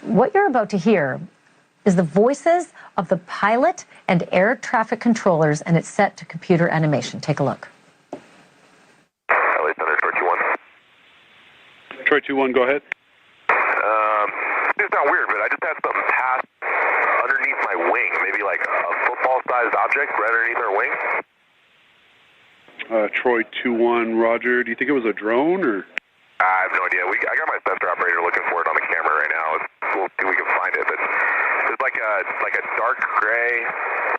What you're about to hear is the voices of the pilot and air traffic controllers, and it's set to computer animation. Take a look. LA Center, Troy 2-1. Troy 2-1, go ahead. It's not weird, but I just had something pass underneath my wing, maybe like a football-sized object right underneath our wing. Troy 2-1, Roger. Do you think it was a drone or? I have no idea. I got my sensor operator looking for it on the camera right now. We'll see if we can find it. But it's like a dark gray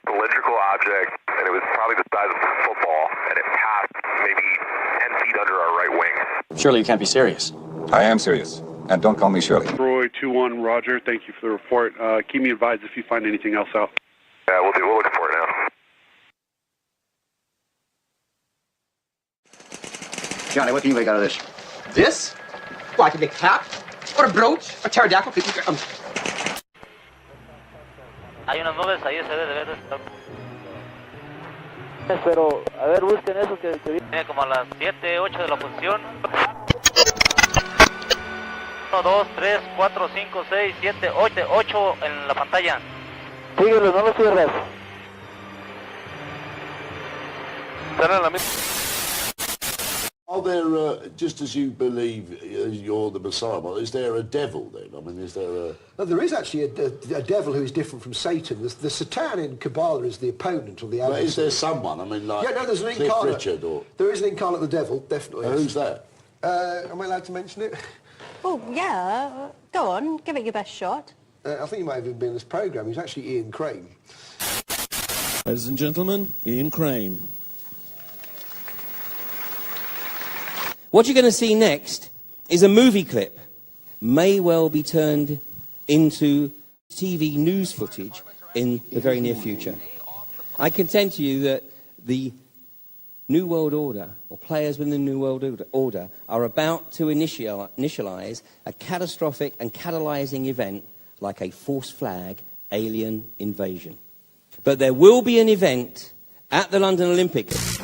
cylindrical object, and it was probably the size of a football, and it passed maybe 10 feet under our right wing. Surely you can't be serious. I am serious. And don't call me Shirley. Troy 2-1, Roger. Thank you for the report. Keep me advised if you find anything else out. Yeah, we'll do. We're looking for it now. Johnny, what can you make out of this? This? Well, I can make a cap, or a brooch, a pterodactyl. Hay unas nubes ahí, se debe de estar. Pero, a ver, busquen eso que viene como a las 7, 8 de la posición. 1, 2, 3, 4, 5, 6, 7, 8 en la pantalla. Síguelo, no lo cierres. Están en la misma. Are there, just as you believe you're the Messiah, is there a devil then? I mean, is there a... No, there is actually a devil who is different from Satan. The Satan in Kabbalah is the opponent or the adversary. But is there someone? I mean, like yeah, no, there's an Cliff incarnate. Richard or... There is an incarnate of the devil, definitely. Yes. Who's that? Am I allowed to mention it? Oh, yeah. Go on, give it your best shot. I think he might have even been in this programme. He's actually Ian Crane. Ladies and gentlemen, Ian Crane. What you're going to see next is a movie clip, may well be turned into TV news footage in the very near future. I contend to you that the New World Order, or players within the New World Order, are about to initialize a catastrophic and catalyzing event like a false flag alien invasion. But there will be an event at the London Olympics.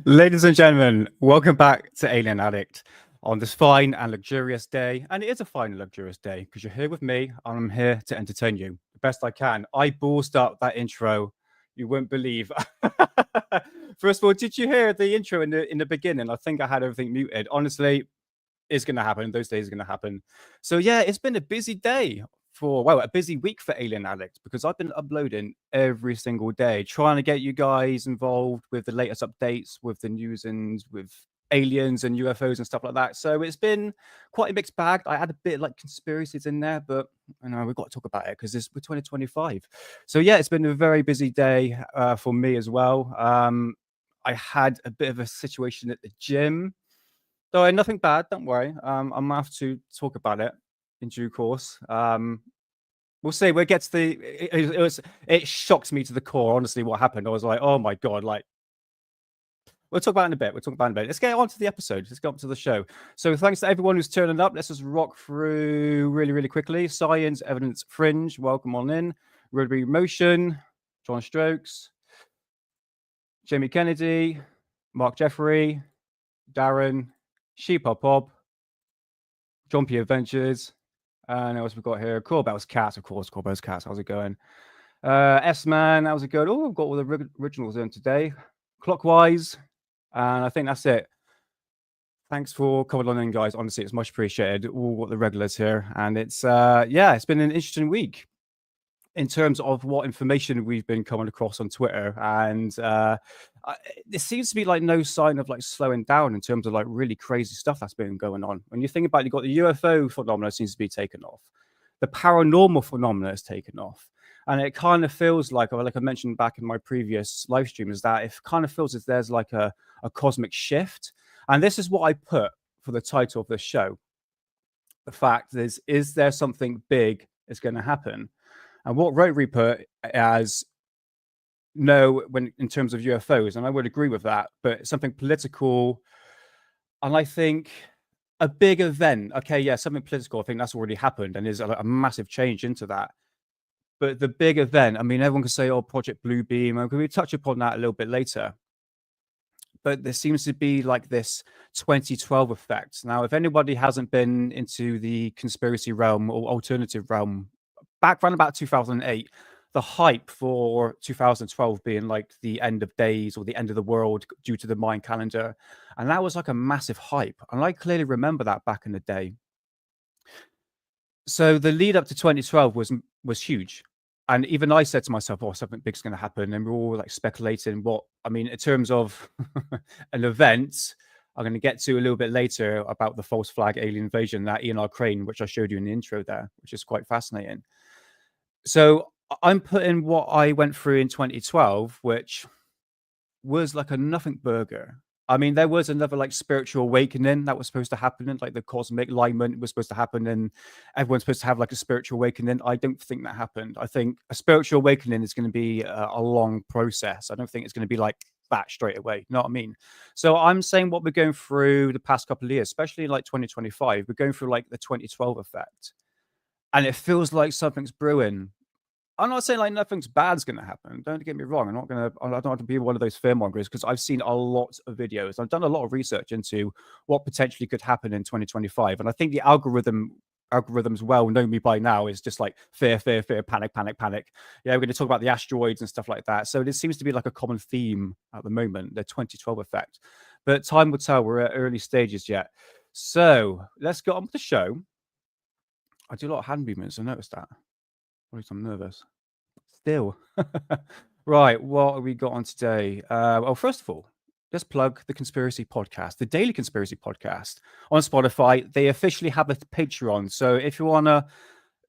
Ladies and gentlemen, welcome back to Alien Addict on this fine and luxurious day. And it is a fine and luxurious day because you're here with me and I'm here to entertain you the best I can. I ballsed up that intro. You wouldn't believe. First of all, did you hear the intro in the beginning? I think I had everything muted. Honestly, it's going to happen. Those days are going to happen. So yeah, it's been a busy day a busy week for Alien Addict because I've been uploading every single day, trying to get you guys involved with the latest updates, with the news and with aliens and UFOs and stuff like that. So it's been quite a mixed bag. I had a bit like conspiracies in there, but you know, we've got to talk about it because we're 2025. So yeah, it's been a very busy day for me as well. I had a bit of a situation at the gym, though nothing bad, don't worry. I'm gonna have to talk about it in due course. We'll see. We'll get to it shocked me to the core, honestly, what happened. I was like, oh my God, like, we'll talk about it in a bit. Let's get on to the episode. Let's get on to the show. So thanks to everyone who's turning up. Let's just rock through really, really quickly. Science, Evidence, Fringe, welcome on in. Rotary Motion, John Strokes, Jamie Kennedy, Mark Jeffrey, Darren, Sheep Hop Hop, John P. Adventures, and what else we've got here? Corbell's Cats, of course. Corbell's Cats. How's it going? S-Man, how's it going? Oh, I've got all the originals in today. Clockwise, and I think that's it. Thanks for coming on in, guys. Honestly, it's much appreciated. All the regulars here, and it's it's been an interesting week in terms of what information we've been coming across on Twitter, and there seems to be like no sign of like slowing down in terms of like really crazy stuff that's been going on. When you think about it, you've got the UFO phenomena seems to be taken off, the paranormal phenomena is taken off, and it kind of feels like I mentioned back in my previous live stream, is that it kind of feels as there's like a cosmic shift. And this is what I put for the title of the show. The fact is there something big is going to happen? And what Rotary put as no, when in terms of UFOs, and I would agree with that, but something political. And I think a big event, okay, yeah, something political, I think that's already happened and is a massive change into that. But the big event, I mean, everyone can say, oh, Project Bluebeam, and we touch upon that a little bit later. But there seems to be like this 2012 effect. Now, if anybody hasn't been into the conspiracy realm or alternative realm, back around about 2008, the hype for 2012 being like the end of days or the end of the world due to the Mayan calendar. And that was like a massive hype. And I clearly remember that back in the day. So the lead up to 2012 was huge. And even I said to myself, oh, something big's going to happen. And we're all like speculating in terms of an event, I'm going to get to a little bit later about the false flag alien invasion, that Ian R. Crane, which I showed you in the intro there, which is quite fascinating. So I'm putting what I went through in 2012, which was like a nothing burger. I mean, there was another like spiritual awakening that was supposed to happen, and like the cosmic alignment was supposed to happen, and everyone's supposed to have like a spiritual awakening. I don't think that happened. I think a spiritual awakening is going to be a long process. I don't think it's going to be like that straight away. You know what I mean? So I'm saying what we're going through the past couple of years, especially like 2025, we're going through like the 2012 effect, and it feels like something's brewing. I'm not saying like nothing's bad's going to happen. Don't get me wrong. I don't want to be one of those fearmongers, because I've seen a lot of videos. I've done a lot of research into what potentially could happen in 2025. And I think the algorithms well know me by now is just like fear, panic. Yeah, we're going to talk about the asteroids and stuff like that. So this seems to be like a common theme at the moment, the 2012 effect. But time will tell. We're at early stages yet. So let's get on with the show. I do a lot of hand movements. I noticed that. At least I'm nervous. Still. Right, what have we got on today? Well, first of all, let's plug the Conspiracy Podcast, the Daily Conspiracy Podcast on Spotify. They officially have a Patreon. So if you want to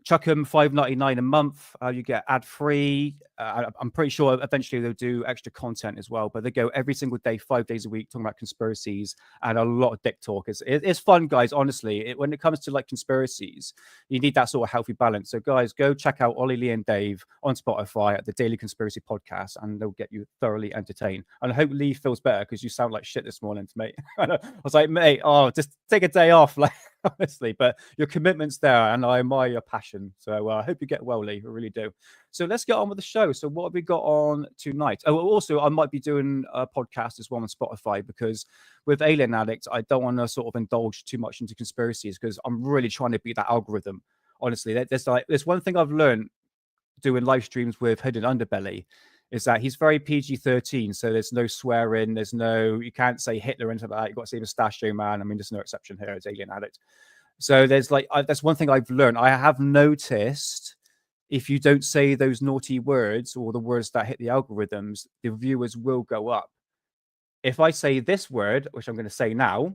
chuck them $5.99 a month, you get ad-free. I'm pretty sure eventually they'll do extra content as well, but they go every single day, 5 days a week, talking about conspiracies and a lot of dick talk. It's fun, guys, honestly. When it comes to like conspiracies, you need that sort of healthy balance. So guys, go check out Ollie, Lee and Dave on Spotify at the Daily Conspiracy Podcast, and they'll get you thoroughly entertained. And I hope Lee feels better, because you sound like shit this morning to me. I was like, mate, just take a day off, like, honestly. But your commitment's there, and I admire your passion. So I hope you get well, Lee. I really do. So let's get on with the show. So what have we got on tonight? Oh, also, I might be doing a podcast as well on Spotify, because with Alien Addict, I don't want to sort of indulge too much into conspiracies, because I'm really trying to beat that algorithm. Honestly, there's one thing I've learned doing live streams with Hidden Underbelly, is that he's very PG-13, so there's no swearing, you can't say Hitler into that, you've got to say Mustachio Man. I mean, there's no exception here, it's Alien Addict. So there's that's one thing I've learned. I have noticed if you don't say those naughty words, or the words that hit the algorithms, the viewers will go up. If I say this word, which I'm going to say now,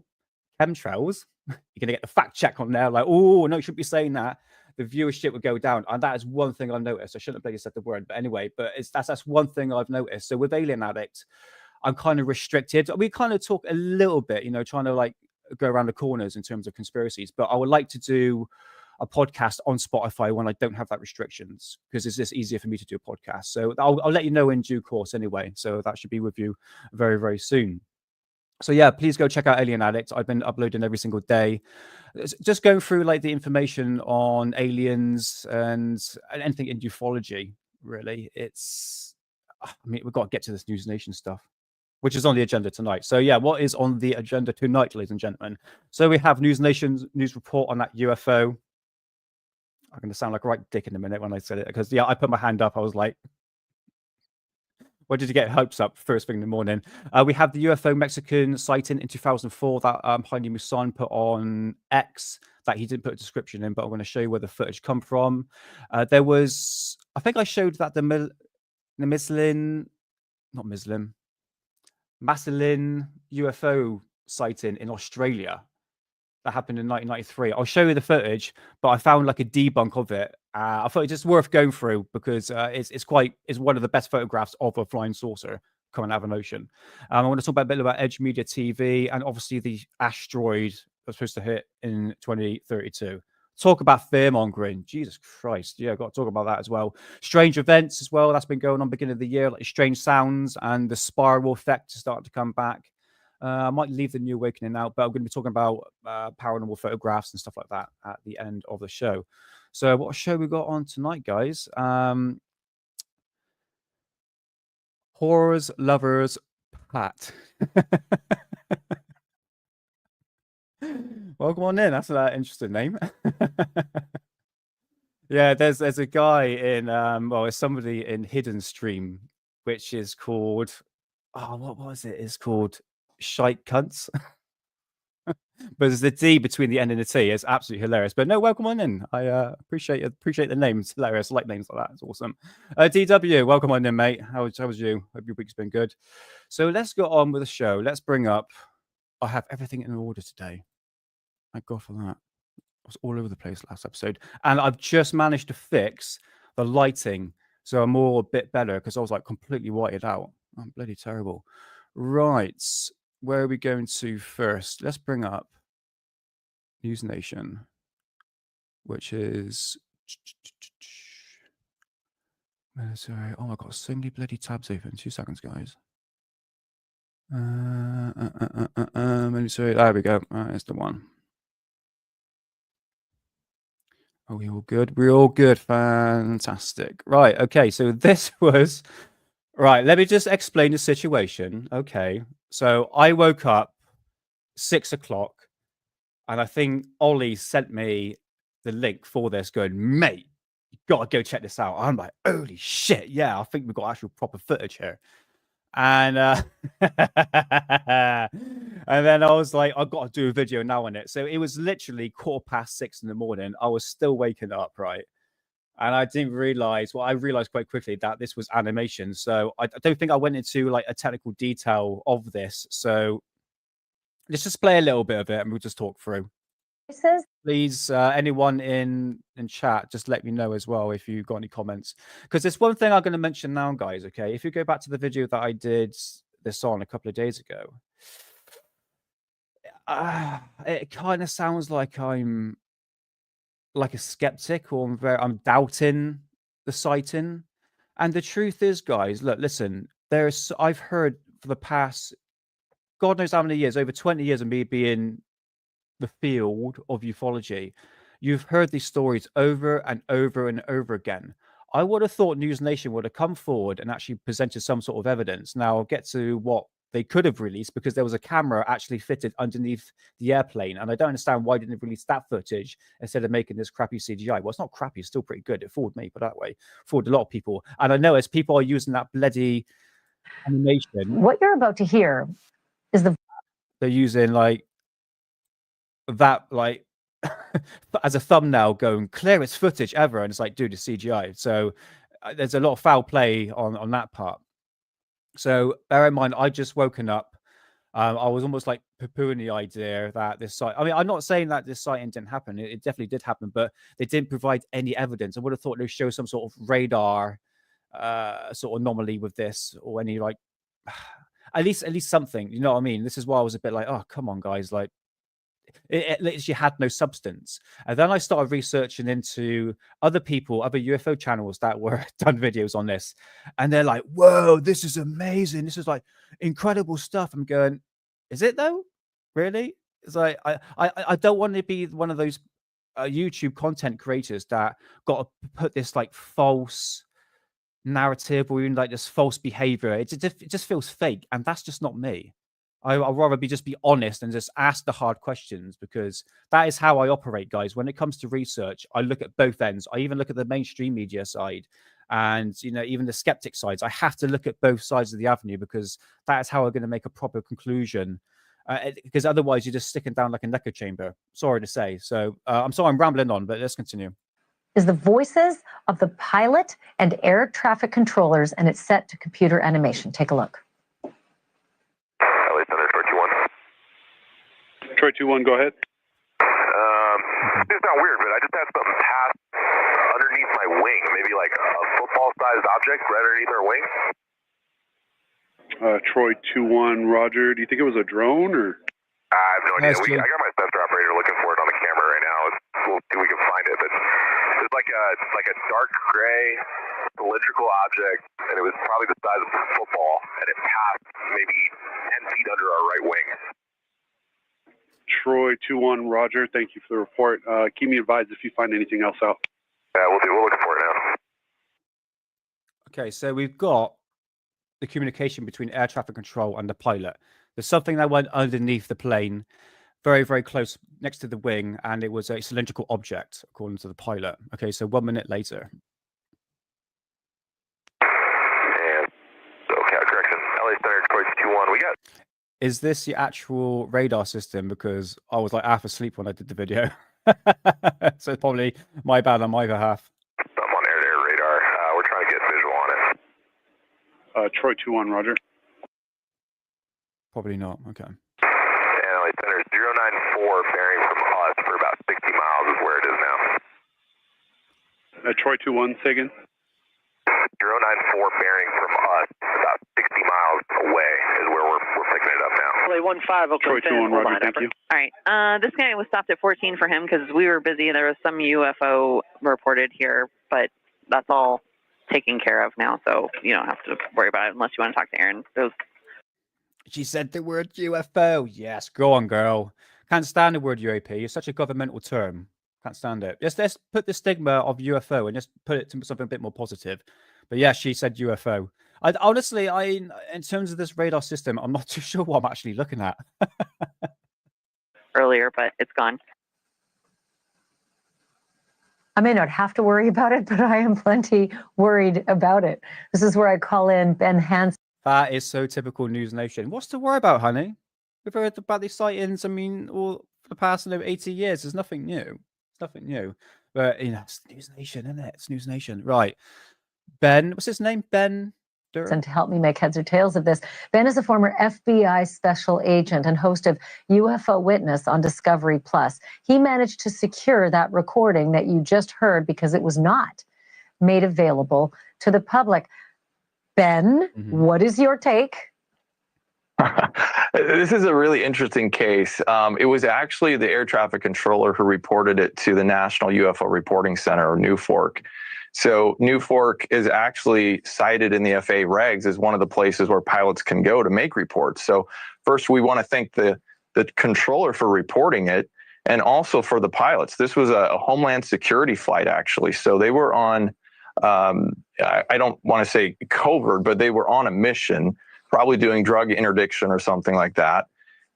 chemtrails, you're going to get the fact check on there, like, oh, no, you shouldn't be saying that. The viewership would go down. And that is one thing I've noticed. I shouldn't have maybe said the word, but anyway, that's one thing I've noticed. So with Alien Addict, I'm kind of restricted. We kind of talk a little bit, trying to like go around the corners in terms of conspiracies, but I would like to do a podcast on Spotify when I don't have that restrictions, because it's just easier for me to do a podcast. So I'll let you know in due course anyway. So that should be with you very, very soon. So yeah, please go check out Alien Addict. I've been uploading every single day, just going through like the information on aliens and anything in ufology. Really, we've got to get to this News Nation stuff, which is on the agenda tonight. So yeah, what is on the agenda tonight, ladies and gentlemen? So we have News Nation's news report on that UFO. I'm going to sound like a right dick in a minute when I said it, because yeah, I put my hand up. I was like, What did you get hopes up first thing in the morning? We have the UFO Mexican sighting in 2004 that Jaime Musan put on X that he didn't put a description in, but I'm going to show you where the footage come from. There was, I think I showed that the Maslin UFO sighting in Australia that happened in 1993. I'll show you the footage, but I found like a debunk of it. I thought it's just worth going through because it's one of the best photographs of a flying saucer coming out of an ocean. I want to talk a bit about Edge Media TV and obviously the asteroid that's supposed to hit in 2032. Talk about fear-mongering. Jesus Christ. Yeah, I've got to talk about that as well. Strange events as well. That's been going on beginning of the year, like strange sounds and the spiral effect is starting to come back. I might leave the New Awakening out, but I'm going to be talking about paranormal photographs and stuff like that at the end of the show. So what show we got on tonight, guys? Horrors, Lovers, Pat. Welcome on in. That's an interesting name. Yeah, there's a guy in it's somebody in Hidden Stream, which is called what was it? It's called Shite Cunts. But there's the D between the N and the T. It's absolutely hilarious. But no, welcome on in. I appreciate the name. It's hilarious. I like names like that. It's awesome. DW, welcome on in, mate. How was you? Hope your week's been good. So let's go on with the show. Let's bring up. I have everything in order today. Thank God for that. I was all over the place last episode. And I've just managed to fix the lighting. So I'm all a bit better because I was like completely whited out. I'm bloody terrible. Right. Where are we going to first? Let's bring up News Nation, which is. Sorry. Oh my God, so many bloody tabs open. 2 seconds, guys. Sorry. There we go. There's the one. Are we all good? We're all good. Fantastic. Right. Okay. So this was. Right. Let me just explain the situation. Okay. So I woke up 6 o'clock and I think Ollie sent me the link for this going, mate, you got to go check this out. I'm like, holy shit. Yeah, I think we've got actual proper footage here. And and then I was like, I've got to do a video now on it. So it was literally 6:15 in the morning. I was still waking up, right? And I didn't realize, I realized quite quickly that this was animation. So I don't think I went into like a technical detail of this. So let's just play a little bit of it and we'll just talk through. Please, anyone in chat, just let me know as well if you've got any comments. Because there's one thing I'm going to mention now, guys, okay? If you go back to the video that I did this on a couple of days ago, it kind of sounds like I'm like a skeptic or I'm doubting the sighting. And the truth is, guys, look, listen, I've heard for the past God knows how many years, over 20 years of me being the field of ufology, you've heard these stories over and over and over again. I would have thought News Nation would have come forward and actually presented some sort of evidence. Now I'll get to what they could have released because there was a camera actually fitted underneath the airplane. And I don't understand why they didn't release that footage instead of making this crappy CGI. Well, it's not crappy, it's still pretty good. It fooled me, but that way, fooled a lot of people. And I know as people are using that bloody animation. What you're about to hear is they're using like that, like as a thumbnail going clearest footage ever. And it's like, dude, it's CGI. So there's a lot of foul play on that part. So bear in mind, I just woken up. I was almost like poo-pooing the idea that this site. I mean, I'm not saying that this sighting didn't happen. It definitely did happen, but they didn't provide any evidence. I would have thought they'd show some sort of radar sort of anomaly with this, or any like at least something. You know what I mean? This is why I was a bit like, oh, come on, guys, like. It literally had no substance. And then I started researching into other people, other UFO channels that were done videos on this. And they're like, whoa, this is amazing. This is like incredible stuff. I'm going, is it though? Really? It's like, I don't want to be one of those YouTube content creators that got to put this like false narrative or even like this false behavior. It just feels fake. And that's just not me. I'd rather just be honest and just ask the hard questions, because that is how I operate, guys. When it comes to research, I look at both ends. I even look at the mainstream media side, and even the skeptic sides. I have to look at both sides of the avenue because that is how I'm going to make a proper conclusion. Because otherwise, you're just sticking down like an echo chamber. Sorry to say. So I'm sorry I'm rambling on, but let's continue. Is the voices of the pilot and air traffic controllers, and it's set to computer animation. Take a look. LA Center, Troy 2-1. Troy 2-1, go ahead. It's not weird, but I just had something pass underneath my wing, maybe like a football-sized object right underneath our wing. Troy 2-1, Roger. Do you think it was a drone or? I have no idea. I got my sensor operator looking for it on the camera right now. We'll see if we can find it. But it's like a dark gray cylindrical object, and it was probably the size of a football, and it passed maybe 10 feet under our right wing. Troy 2-1, Roger. Thank you for the report. Keep me advised if you find anything else out. Yeah, we'll do. We're looking for it now. Okay, so we've got the communication between air traffic control and the pilot. There's something that went underneath the plane, very, very close next to the wing, and it was a cylindrical object, according to the pilot. Okay, so 1 minute later. And SoCal correction. LA Center, Troy 2-1. We got. Is this the actual radar system? Because I was like half asleep when I did the video. So it's probably my bad on my behalf. Something on air radar. We're trying to get visual on it. Troy 2-1, Roger. Probably not. Okay. And LA Center 094 bearing from us for about 60 miles is where it is now. Troy 2-1, say again. 094 bearing from us about 60 miles away is where we're picking it up now. LA 15, Troy 2-1, Roger. Thank you. All right. This guy was stopped at 14 for him because we were busy. There was some UFO reported here, but that's all taken care of now, so you don't have to worry about it unless you want to talk to Aaron. She said the word UFO. Yes, go on, girl. Can't stand the word UAP. It's such a governmental term. Can't stand it. Let's put the stigma of UFO and just put it to something a bit more positive. But yeah, she said UFO. Honestly, in terms of this radar system, I'm not too sure what I'm actually looking at. Earlier, but it's gone. I may not have to worry about it, but I am plenty worried about it. This is where I call in Ben Hansen. That is so typical News Nation. What's to worry about, honey? We've heard about these sightings, all for the past 80 years. There's nothing new. It's nothing new. But, it's News Nation, isn't it? It's News Nation. Right. Ben, what's his name? Ben? And to help me make heads or tails of this, Ben is a former FBI special agent and host of UFO Witness on Discovery Plus. He managed to secure that recording that you just heard because it was not made available to the public. Ben, what is your take? This is a really interesting case. It was actually the air traffic controller who reported it to the National UFO Reporting Center, or NUFORC. So NUFORC is actually cited in the FAA regs as one of the places where pilots can go to make reports. So first, we want to thank the controller for reporting it, and also for the pilots. This was a Homeland Security flight, actually. So they were on, I don't want to say covert, but they were on a mission, probably doing drug interdiction or something like that.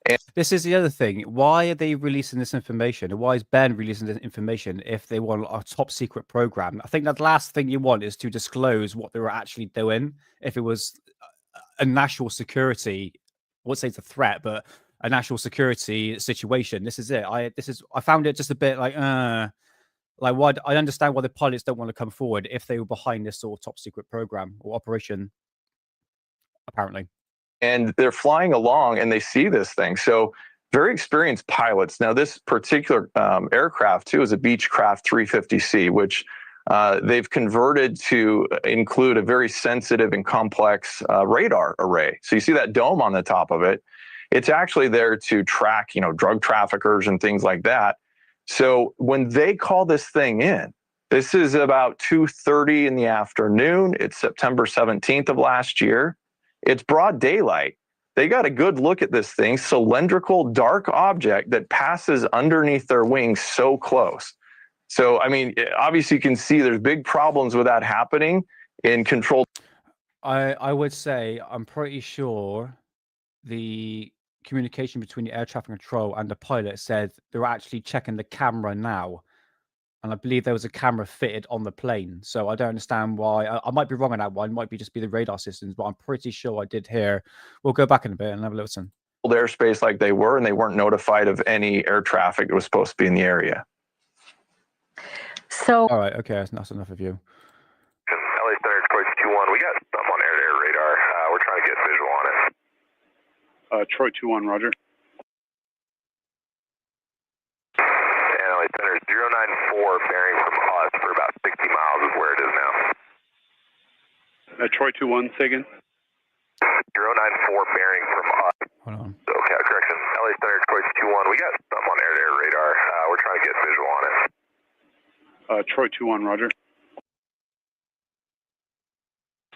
And this is the other thing. Why are they releasing this information? Why is Ben releasing this information if they want a top secret program? I think that last thing you want is to disclose what they were actually doing. If it was a national security, I would say it's a threat, but a national security situation. This is it. I found it just a bit like why I understand why the pilots don't want to come forward if they were behind this sort of top secret program or operation, apparently. And they're flying along and they see this thing. So very experienced pilots. Now, this particular aircraft, too, is a Beechcraft 350C, which they've converted to include a very sensitive and complex radar array. So you see that dome on the top of it. It's actually there to track, drug traffickers and things like that. So when they call this thing in, this is about 2:30 in the afternoon. It's September 17th of last year. It's broad daylight. They got a good look at this thing, cylindrical dark object that passes underneath their wings so close. So, obviously you can see there's big problems with that happening in controlled. I would say I'm pretty sure the communication between the air traffic control and the pilot said they're actually checking the camera now. and I believe there was a camera fitted on the plane. So I don't understand why. I might be wrong on that one. It might be just be the radar systems, but I'm pretty sure I did hear. We'll go back in a bit and have a listen. Airspace like they were, and they weren't notified of any air traffic that was supposed to be in the area. So, all right, okay, that's enough of you. LA Center, Troy 2-1. We got something on air-to-air radar. We're trying to get visual on it. Troy 2-1, Roger. And LA Center 094, bearing from us for about 60 miles is where it is now. Troy 2-1, say again. 094, bearing from us. Hold on. So, okay, correction. LA Center, Troy 2-1. We got something on air-to-air radar. We're trying to get visual on it. Troy 2-1, Roger.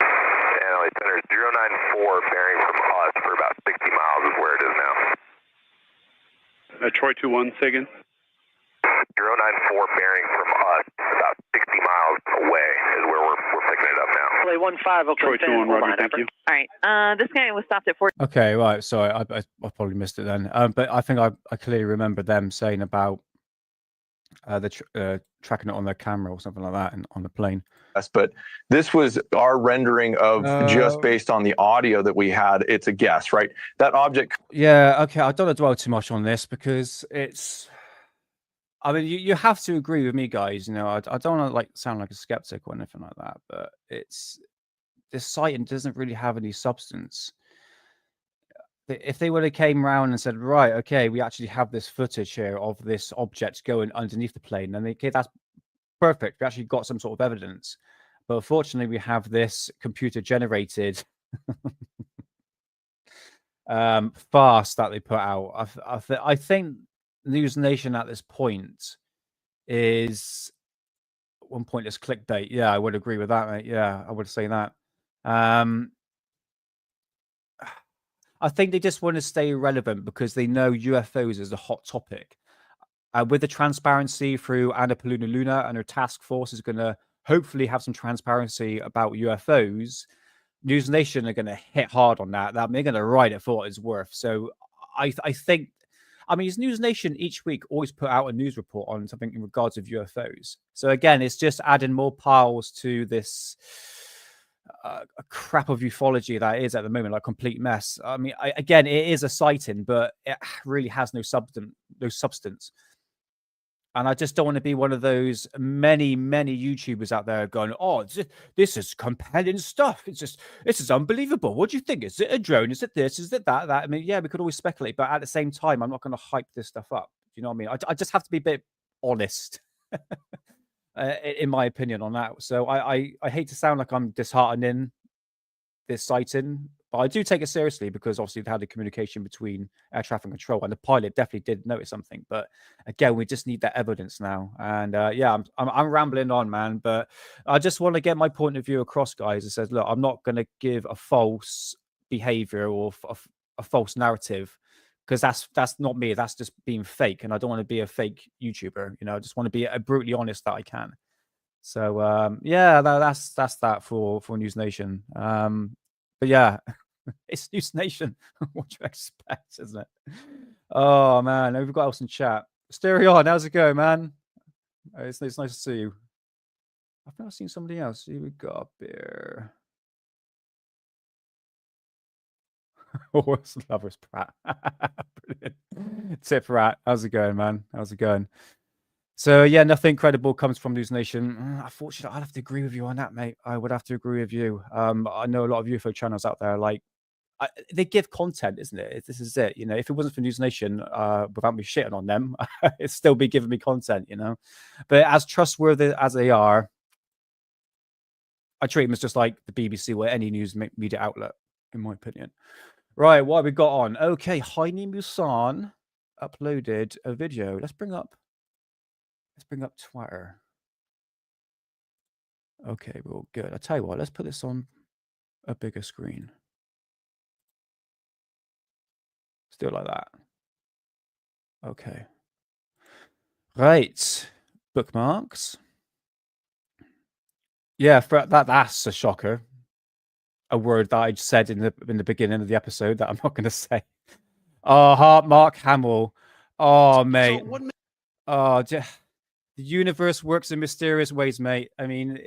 And LA Center 094, bearing from us for about 60 miles is where it is now. Troy 2-1, say again. 094, bearing from us about 60 miles away is where we're picking it up now. LA 15, okay. Troy 2-1, Roger, thank you. All right. This guy was stopped at 40. Okay, right. Sorry, I probably missed it then. But I think I clearly remember them saying about the tracking it on their camera or something like that and on the plane. Yes, but this was our rendering of just based on the audio that we had. It's a guess, right? That object. Yeah. Okay. I don't want to dwell too much on this because it's. I mean, you have to agree with me, guys. You know, I don't want to like sound like a skeptic or anything like that, but it's this sighting doesn't really have any substance. If they would have came around and said, right, okay, we actually have this footage here of this object going underneath the plane, and okay, that's perfect. We actually got some sort of evidence. But unfortunately, we have this computer-generated farce that they put out. I think News Nation at this point is one point is clickbait. Yeah, I would agree with that, mate. Yeah, I would say that. I think they just want to stay relevant because they know UFOs is a hot topic. With the transparency through Annapoluna Luna and her task force is going to hopefully have some transparency about UFOs. News Nation are going to hit hard on that. They're going to ride it for what it's worth. So I think, I mean, News Nation each week always put out a news report on something in regards of UFOs. So again, it's just adding more piles to this a crap of ufology that is at the moment, like complete mess. I mean, again, it is a sighting, but it really has no substance. And I just don't want to be one of those many YouTubers out there going, "Oh, this is compelling stuff. This is unbelievable. What do you think? Is it a drone? Is it this? Is it that? I mean, yeah, we could always speculate, but at the same time, I'm not going to hype this stuff up. You know what I mean? I just have to be a bit honest. In my opinion on that. So I hate to sound like I'm disheartening this sighting, but I do take it seriously because obviously they had the communication between air traffic control and the pilot definitely did notice something. But again, we just need that evidence now. And yeah, I'm rambling on, man, but I just want to get my point of view across, guys. It says, look, I'm not going to give a false behavior or a false narrative, because that's not me. That's just being fake, and I don't want to be a fake YouTuber. You know, I just want to be brutally honest that I can. So yeah, that's that for News Nation. But yeah, it's News Nation. What do you expect, isn't it? Oh man, we've got else in chat. Stereo, how's it going, man? It's nice to see you. I've never seen somebody else. Here we go up here. Oh, it's Lovers Pratt. Brilliant. Tip Rat. How's it going, man? How's it going? So, yeah, nothing credible comes from News Nation. Unfortunately, I'd have to agree with you on that, mate. I would have to agree with you. I know a lot of UFO channels out there, like, they give content, isn't it? This is it. You know, if it wasn't for News Nation, without me shitting on them, it'd still be giving me content, you know? But as trustworthy as they are, I treat them as just like the BBC or any news media outlet, in my opinion. Right, what have we got on? Okay, Heini Musan uploaded a video. Let's bring up Twitter. Okay, well, good. I'll tell you what, let's put this on a bigger screen. Let's do it like that. Okay. Right. Bookmarks. Yeah, that's a shocker. A word that I said in the beginning of the episode that I'm not going to say. Oh, Mark Hamill. Oh, mate. Oh, The universe works in mysterious ways, mate. I mean,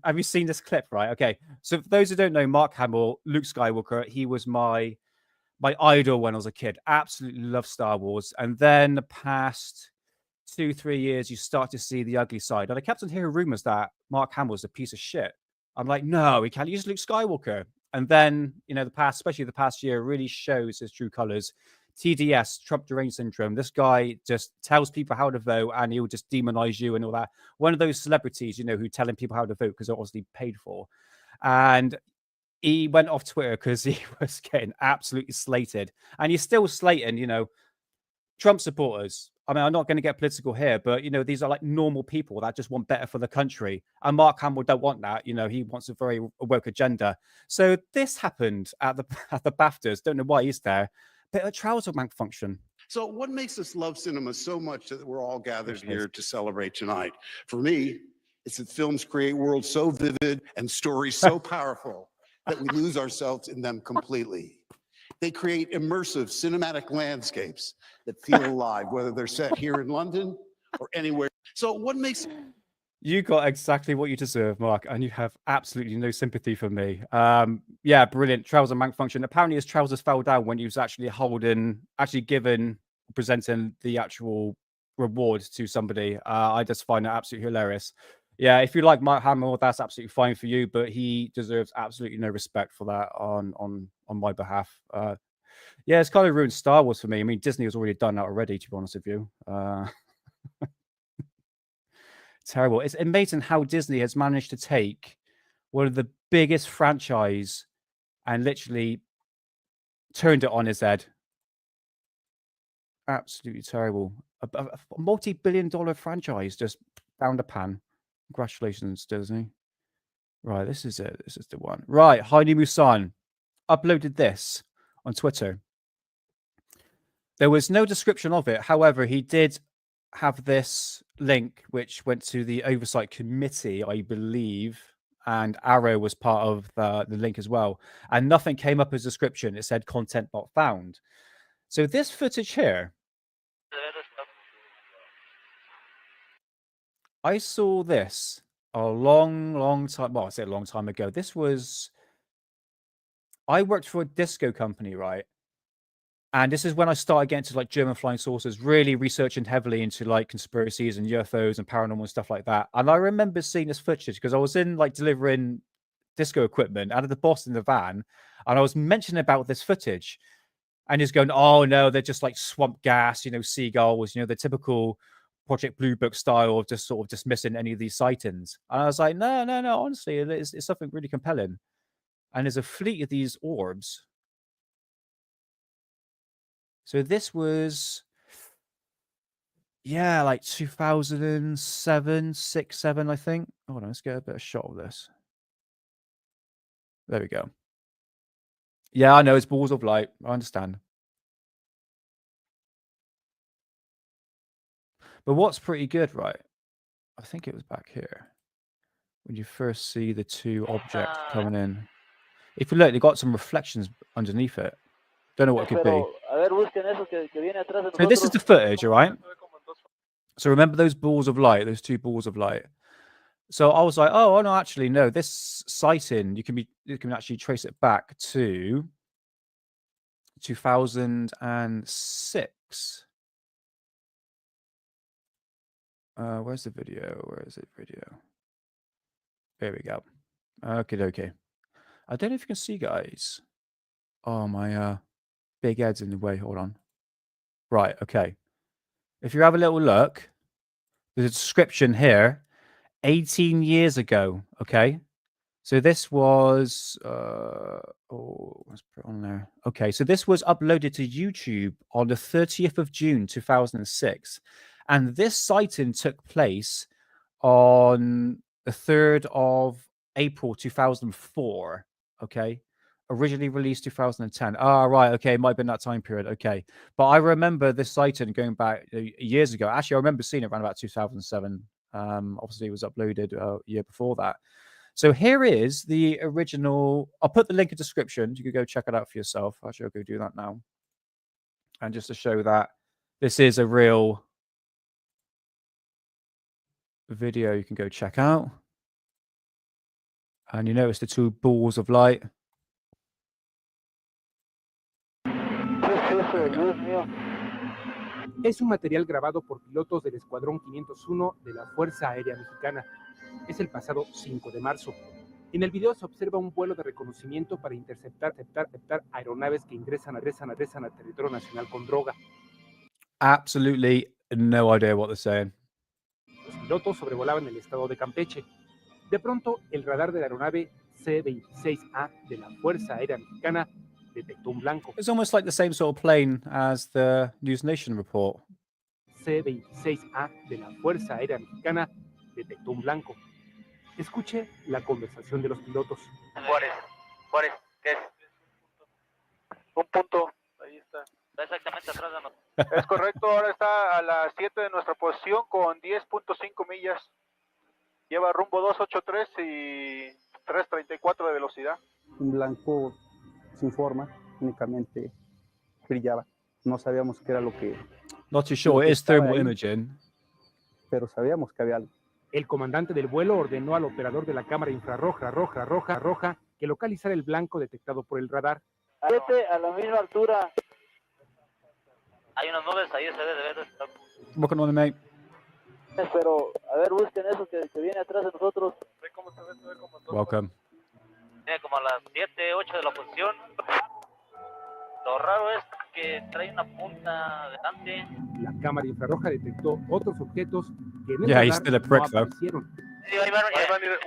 have you seen this clip? Right. Okay. So for those who don't know, Mark Hamill, Luke Skywalker, he was my idol when I was a kid. Absolutely love Star Wars. And then the past 2-3 years, you start to see the ugly side. And I kept on hearing rumors that Mark Hamill was a piece of shit. I'm like, no, he can't use Luke Skywalker. And then, especially the past year, really shows his true colors. TDS, Trump deranged syndrome. This guy just tells people how to vote, and he'll just demonize you and all that. One of those celebrities, who telling people how to vote because they're obviously paid for. And he went off Twitter because he was getting absolutely slated, and he's still slating, Trump supporters. I mean, I'm not going to get political here, but these are like normal people that just want better for the country. And Mark Hamill don't want that. He wants a very woke agenda. So this happened at the BAFTAs. Don't know why he's there. But a trouser malfunction. So what makes us love cinema so much that we're all gathered here to celebrate tonight? For me, it's that films create worlds so vivid and stories so powerful that we lose ourselves in them completely. They create immersive cinematic landscapes that feel alive, whether they're set here in London or anywhere. So what makes... You got exactly what you deserve, Mark, and you have absolutely no sympathy for me. Yeah, brilliant. Trouser malfunction. Apparently his trousers fell down when he was actually presenting the actual reward to somebody. I just find it absolutely hilarious. Yeah, if you like Mark Hamill, that's absolutely fine for you, but he deserves absolutely no respect for that on my behalf. Yeah, it's kind of ruined Star Wars for me. I mean, Disney has already done that already, to be honest with you. Terrible. It's amazing how Disney has managed to take one of the biggest franchise and literally turned it on his head. Absolutely terrible. A multi-billion-dollar franchise just down the pan. Congratulations, Disney. Right, this is it. This is the one. Right, Heidi Musan uploaded this on Twitter. There was no description of it. However, he did have this link which went to the oversight committee, I believe, and Arrow was part of the link as well, and nothing came up as description. It said content not found. So this footage here, I saw this a long time, well, I say a long time ago. I worked for a disco company, right? And this is when I started getting to like German flying saucers, really researching heavily into like conspiracies and UFOs and paranormal and stuff like that. And I remember seeing this footage because I was in like delivering disco equipment out of the boss in the van, and I was mentioning about this footage, and he's going, "Oh no, they're just like swamp gas, seagulls, the typical Project Blue Book style of just sort of dismissing any of these sightings." And I was like, no, honestly, it's something really compelling. And there's a fleet of these orbs. So this was, yeah, like 2007, 6, 7, I think. Hold on, let's get a bit of shot of this. There we go. Yeah, I know, it's balls of light. I understand. But what's pretty good, right? I think it was back here. When you first see the two objects coming in. If you look, they got some reflections underneath it. Don't know what it could be. So this is the footage, all right? So remember those balls of light, those two balls of light. So I was like, oh no, actually, no, this sighting, you can actually trace it back to 2006. Where's the video? Where is it? Video. There we go. Okay. I don't know if you can see, guys. Oh, my big head's in the way. Hold on. Right, okay. If you have a little look, there's a description here. 18 years ago, okay? So this was... let's put it on there. Okay, so this was uploaded to YouTube on the 30th of June, 2006. And this sighting took place on the 3rd of April, 2004, okay? Originally released 2010. Ah, right, okay, it might have been that time period, okay. But I remember this sighting going back years ago. Actually, I remember seeing it around about 2007. Obviously, it was uploaded a year before that. So here is the original. I'll put the link in the description. You can go check it out for yourself. Actually, I'll go do that now. And just to show that this is a real video you can go check out. And you notice the two balls of light. Es un material grabado por pilotos del Escuadrón 501 de la Fuerza Aérea Mexicana. Es el pasado 5 de marzo. En el video se observa un vuelo de reconocimiento para interceptar aeronaves que ingresan a territorio nacional con droga. Absolutely no idea what they're saying. Los pilotos sobrevolaban el estado de Campeche. De pronto, el radar de la aeronave C-26A de la Fuerza Aérea Mexicana detectó un blanco. It's almost like the same sort of plane as the News Nation report. C-26A de la Fuerza Aérea Mexicana detectó un blanco. Escuche la conversación de los pilotos. Juárez, ¿qué es? Un punto, ahí está. Está exactamente atrás de nosotros. Es correcto, ahora está a las 7 de nuestra posición con 10.5 millas. Lleva rumbo 283 y 334 de velocidad. Un blanco sin forma, únicamente brillaba. No sabíamos qué era lo que... Not too sure, it is thermal imaging. Pero sabíamos que había algo. El comandante del vuelo ordenó al operador de la cámara infrarroja que localizara el blanco detectado por el radar. A la misma altura. Hay unas nubes ahí, se debe de estar. Working on it, mate. Pero, a ver, busquen eso que viene atrás de nosotros. Ve cómo se ve todo. Welcome. Viene como a las 7, 8 de la posición. Lo raro es que trae una punta delante. La cámara infrarroja detectó otros objetos que en el Yeah, he's radar still a prick, no though. aparecieron. Sí, ahí van a ir 1,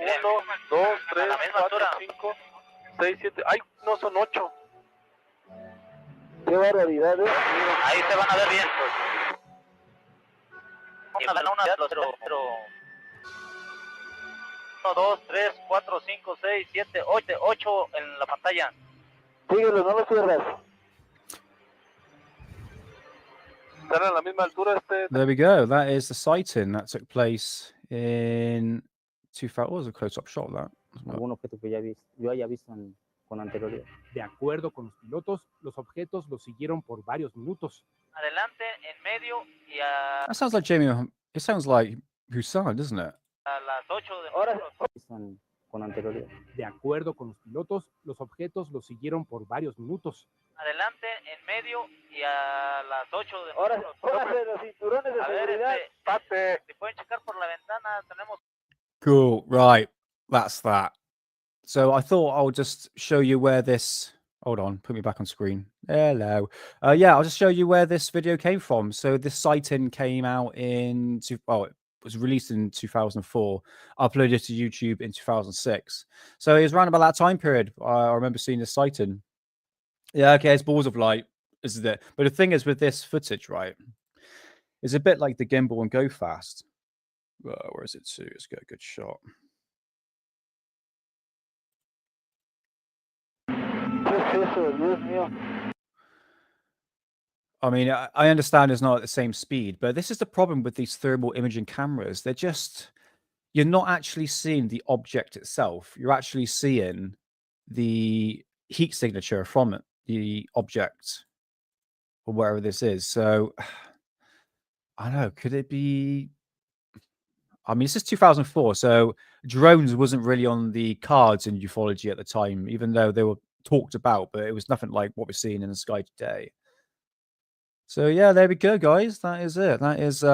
2, 3, 4, 5, 6, 7. ¡Ay, no son 8! ¡Qué barbaridad! Ahí se van a ver bien. Una, 1, 2, 3, 4, 5, 6, 7, 8 en la pantalla. Síguelo, no lo cierres. Están a la misma altura. There we go. That is the sighting that took place in 2000. What was a close-up shot of that? Algún objeto que yo haya visto con anterioridad. De acuerdo con los pilotos, los objetos los siguieron por varios minutos. Adelante, en medio y a That sounds like Jamie. It sounds like Hussein, doesn't it? las 8 de horas. Con anterioridad. De acuerdo con los pilotos, los objetos los siguieron por varios minutos. Adelante, en medio y a las 8 de horas. Pónganse los cinturones de seguridad. Si pueden checar por la ventana, tenemos. Cool. Right. That's that. So I thought I'll just show you where this. Hold on. Put me back on screen. Hello. Yeah, I'll just show you where this video came from. So this sighting came out in. It was released in 2004. Uploaded to YouTube in 2006. So it was around about that time period. I remember seeing this sighting. Yeah, okay, it's balls of light. This is it. But the thing is with this footage, right, it's a bit like the gimbal and Go Fast. Where is it to? Let's get a good shot. I mean, I understand it's not at the same speed, but this is the problem with these thermal imaging cameras. They're just, you're not actually seeing the object itself. You're actually seeing the heat signature from it, the object, or wherever this is. So, I don't know, could it be... I mean, this is 2004, so drones wasn't really on the cards in ufology at the time, even though they were talked about, but it was nothing like what we're seeing in the sky today. So yeah, there we go, guys. That is it. That is the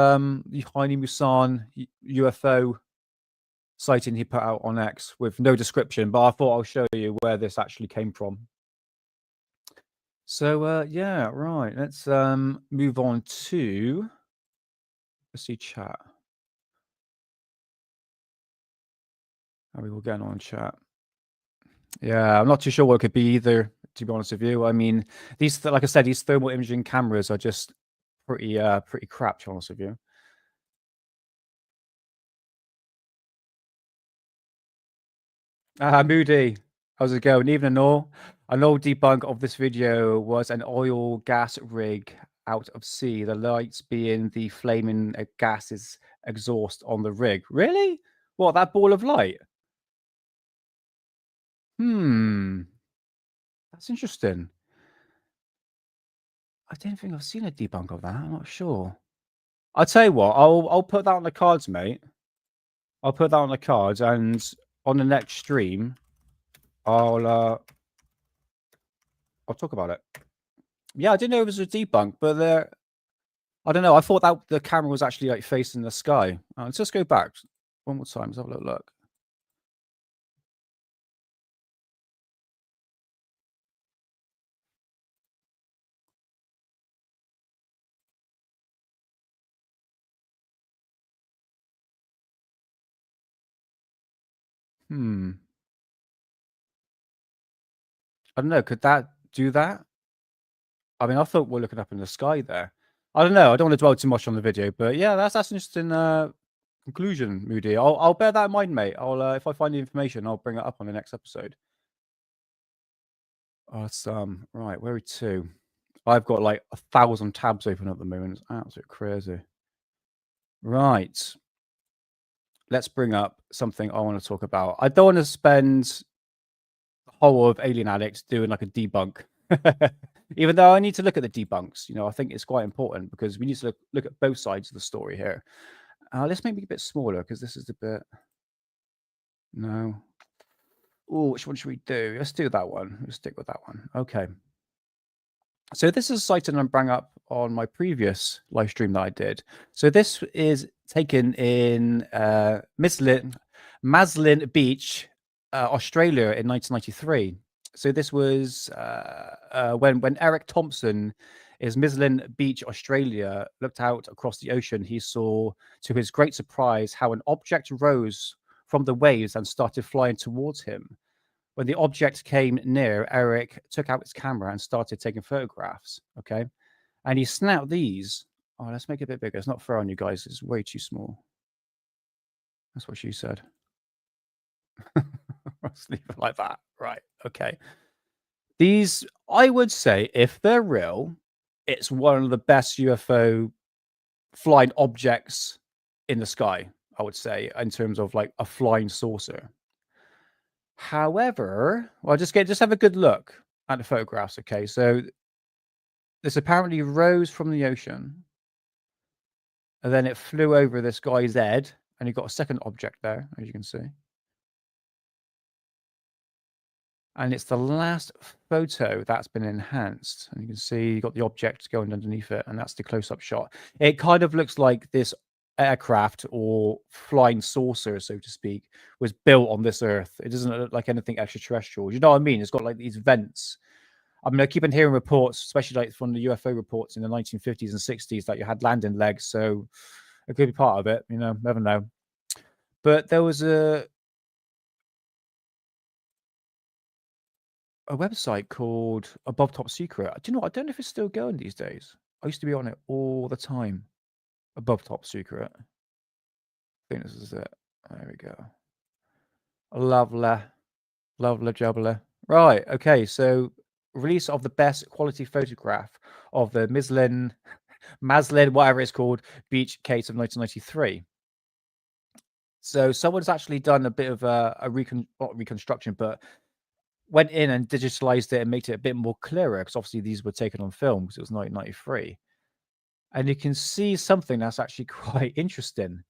Haini Musan UFO sighting he put out on X with no description, but I thought I'll show you where this actually came from. So yeah, right. Let's move on to, let's see chat. How are we all getting on chat? Yeah, I'm not too sure what it could be either, to be honest with you. I mean, these, like I said, these thermal imaging cameras are just pretty crap, to be honest with you. Moody, how's it going? Evening all. An old debunk of this video was an oil gas rig out of sea, the lights being the flaming gases exhaust on the rig. Really? What, that ball of light? That's interesting. I don't think I've seen a debunk of that. I'm not sure. I'll tell you what, I'll put that on the cards, mate. I'll put that on the cards, and on the next stream, I'll talk about it. Yeah, I didn't know it was a debunk, but I don't know. I thought that the camera was actually like facing the sky. Let's just go back one more time. Let's have a little look. I don't know. Could that do that? I mean, I thought we're looking up in the sky there. I don't know. I don't want to dwell too much on the video, but yeah, that's an interesting conclusion, Moody. I'll bear that in mind, mate. I'll if I find the information, I'll bring it up on the next episode. Awesome. Right, where are we to? I've got like 1,000 tabs open at the moment. It's absolutely crazy. Right. Let's bring up something I want to talk about. I don't want to spend the whole of Alien Addict doing like a debunk. Even though I need to look at the debunks, I think it's quite important because we need to look at both sides of the story here. Let's make it a bit smaller because this is a bit. No. Oh, which one should we do? Let's do that one. We'll stick with that one. Okay. So this is a sighting I brought up on my previous live stream that I did. So this is taken in Maslin Beach, Australia in 1993. So this was when Eric Thompson is Mislin Beach, Australia, looked out across the ocean. He saw, to his great surprise, how an object rose from the waves and started flying towards him. When the object came near, Eric took out his camera and started taking photographs. Okay. And he snapped these. Oh, let's make it a bit bigger. It's not fair on you guys. It's way too small. That's what she said. Let's leave it like that. Right. Okay. These, I would say, if they're real, it's one of the best UFO flying objects in the sky, I would say, in terms of like a flying saucer. However, well, just have a good look at the photographs. Okay, so this apparently rose from the ocean, and then it flew over this guy's head, and you got a second object there, as you can see. And it's the last photo that's been enhanced, and you can see you got the object going underneath it, and that's the close-up shot. It kind of looks like this aircraft or flying saucer, so to speak, was built on this Earth. It doesn't look like anything extraterrestrial. You know what I mean? It's got like these vents. I mean, I keep on hearing reports, especially like from the UFO reports in the 1950s and 60s, that you had landing legs. So it could be part of it. Never know. But there was a website called Above Top Secret. Do you know what? I don't know if it's still going these days. I used to be on it all the time. Above Top Secret. I think this is it. There we go. Lovely. Lovely jubbly. Right. Okay. So release of the best quality photograph of the Maslin, whatever it's called, beach case of 1993. So someone's actually done a bit of not reconstruction, but went in and digitalized it and made it a bit more clearer, because obviously these were taken on film because it was 1993. And you can see something that's actually quite interesting.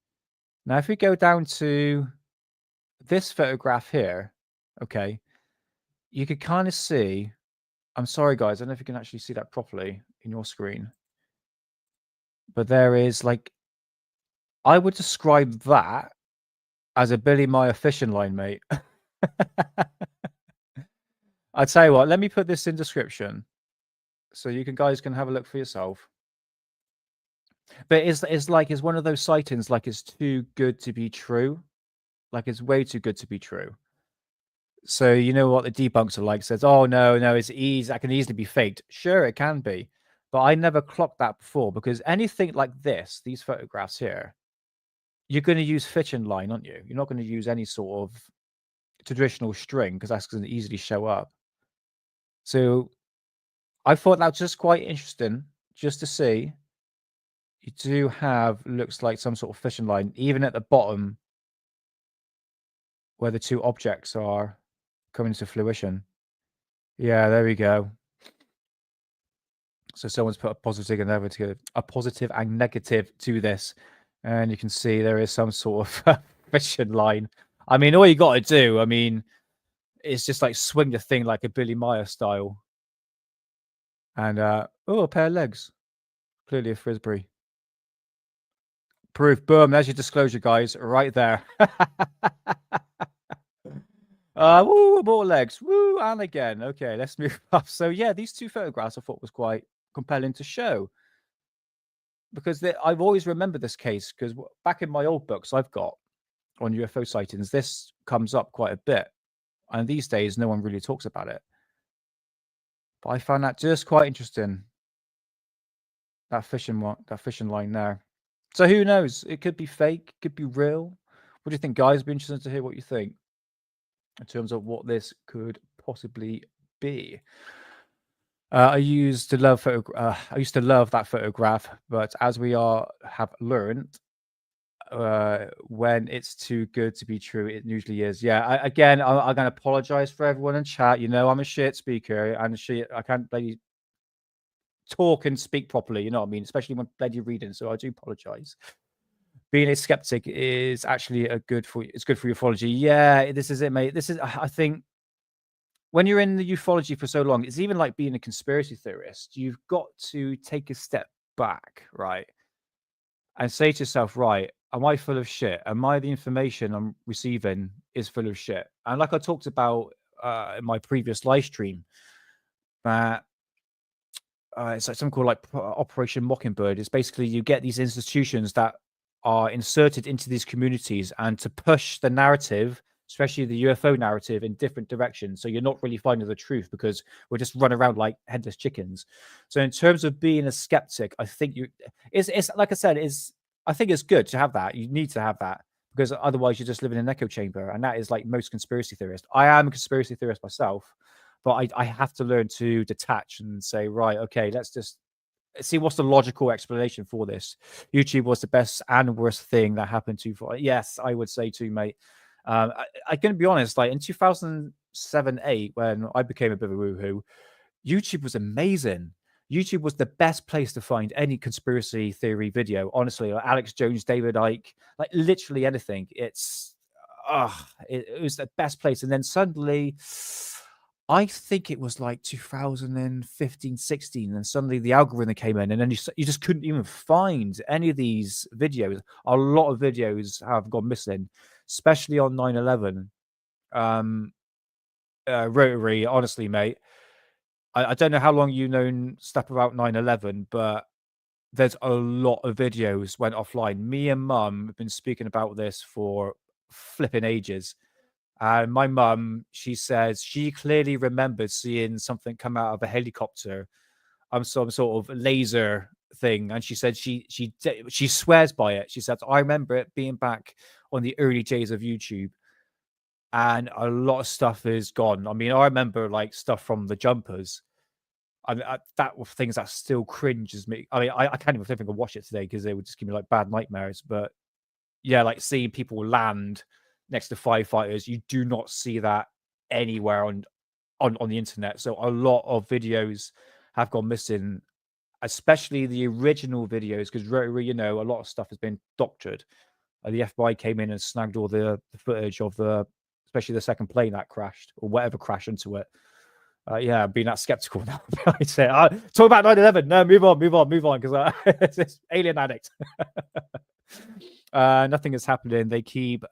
Now, if we go down to this photograph here, okay, you could kind of see, I'm sorry, guys, I don't know if you can actually see that properly in your screen, but there is like, I would describe that as a Billy Meyer fishing line, mate. I tell you what, let me put this in description so you guys can have a look for yourself. But it's like it's one of those sightings, like it's too good to be true, like it's way too good to be true. So you know what the debunks are like? Says, oh no, it's easy. That can easily be faked. Sure, it can be, but I never clocked that before, because anything like this, these photographs here, you're going to use fishing line, aren't you? You're not going to use any sort of traditional string, because that's going to easily show up. So I thought that was just quite interesting, just to see. You do have, looks like some sort of fishing line, even at the bottom where the two objects are coming to fruition. Yeah, there we go. So someone's put a positive and negative to this, and you can see there is some sort of fishing line. I mean, all you got to do, I mean, is just like swing the thing like a Billy Meyer style. And, a pair of legs. Clearly a frisbee. Proof. Boom. There's your disclosure, guys. Right there. Woo, more legs. Woo, and again. Okay, let's move up. So, yeah, these two photographs I thought was quite compelling to show. Because I've always remembered this case, because back in my old books I've got on UFO sightings, this comes up quite a bit. And these days, no one really talks about it. But I found that just quite interesting. That fishing line there. So who knows? It could be fake, it could be real. What do you think, guys? It'd be interesting to hear what you think in terms of what this could possibly be. I used to love that photograph, but as we have learned, when it's too good to be true, it usually is. Yeah. I'm going to apologize for everyone in chat. You know, I'm a shit speaker, and I can't bloody talk and speak properly. You know what I mean? Especially when bloody reading. So I do apologize. Being a skeptic is actually good for ufology. Yeah, this is it, mate. I think, when you're in the ufology for so long, it's even like being a conspiracy theorist. You've got to take a step back, right? And say to yourself, right, am I full of shit? Am I the information I'm receiving is full of shit? And like I talked about in my previous live stream, that it's like something called like Operation Mockingbird. It's basically you get these institutions that are inserted into these communities and to push the narrative, especially the UFO narrative, in different directions. So you're not really finding the truth because we'll just run around like headless chickens. So in terms of being a skeptic, I think it's like I said, I think it's good to have that. You need to have that, because otherwise you just live in an echo chamber. And that is like most conspiracy theorists. I am a conspiracy theorist myself, but I have to learn to detach and say, right, okay, let's just see what's the logical explanation for this. YouTube was the best and worst thing that happened to you. Yes, I would say too, mate. I'm going to be honest, like in 2007-8, when I became a bit of a woohoo, YouTube was amazing. YouTube was the best place to find any conspiracy theory video. Honestly, like Alex Jones, David Icke, like literally anything. It was the best place. And then suddenly, I think it was like 2015, 16, and suddenly the algorithm came in, and then you just couldn't even find any of these videos. A lot of videos have gone missing, especially on 9/11. Rotary, honestly, mate, I don't know how long you've known stuff about 9/11, but there's a lot of videos went offline. Me and Mum have been speaking about this for flipping ages. And my mum, she says she clearly remembers seeing something come out of a helicopter, some sort of laser thing. And she said she swears by it. She said, I remember it being back on the early days of YouTube, and a lot of stuff is gone. I mean, I remember like stuff from the jumpers. That were things that still cringes me. I mean, I can't even think I can watch it today because they would just give me like bad nightmares. But yeah, like seeing people land next to firefighters, you do not see that anywhere on the internet. So a lot of videos have gone missing, especially the original videos, because you know, a lot of stuff has been doctored. The FBI came in and snagged all the footage of especially the second plane that crashed or whatever crashed into it. Yeah, I'm being that skeptical now. I say, talk about 9/11. No, move on, because it's alien addict. Nothing is happening. They keep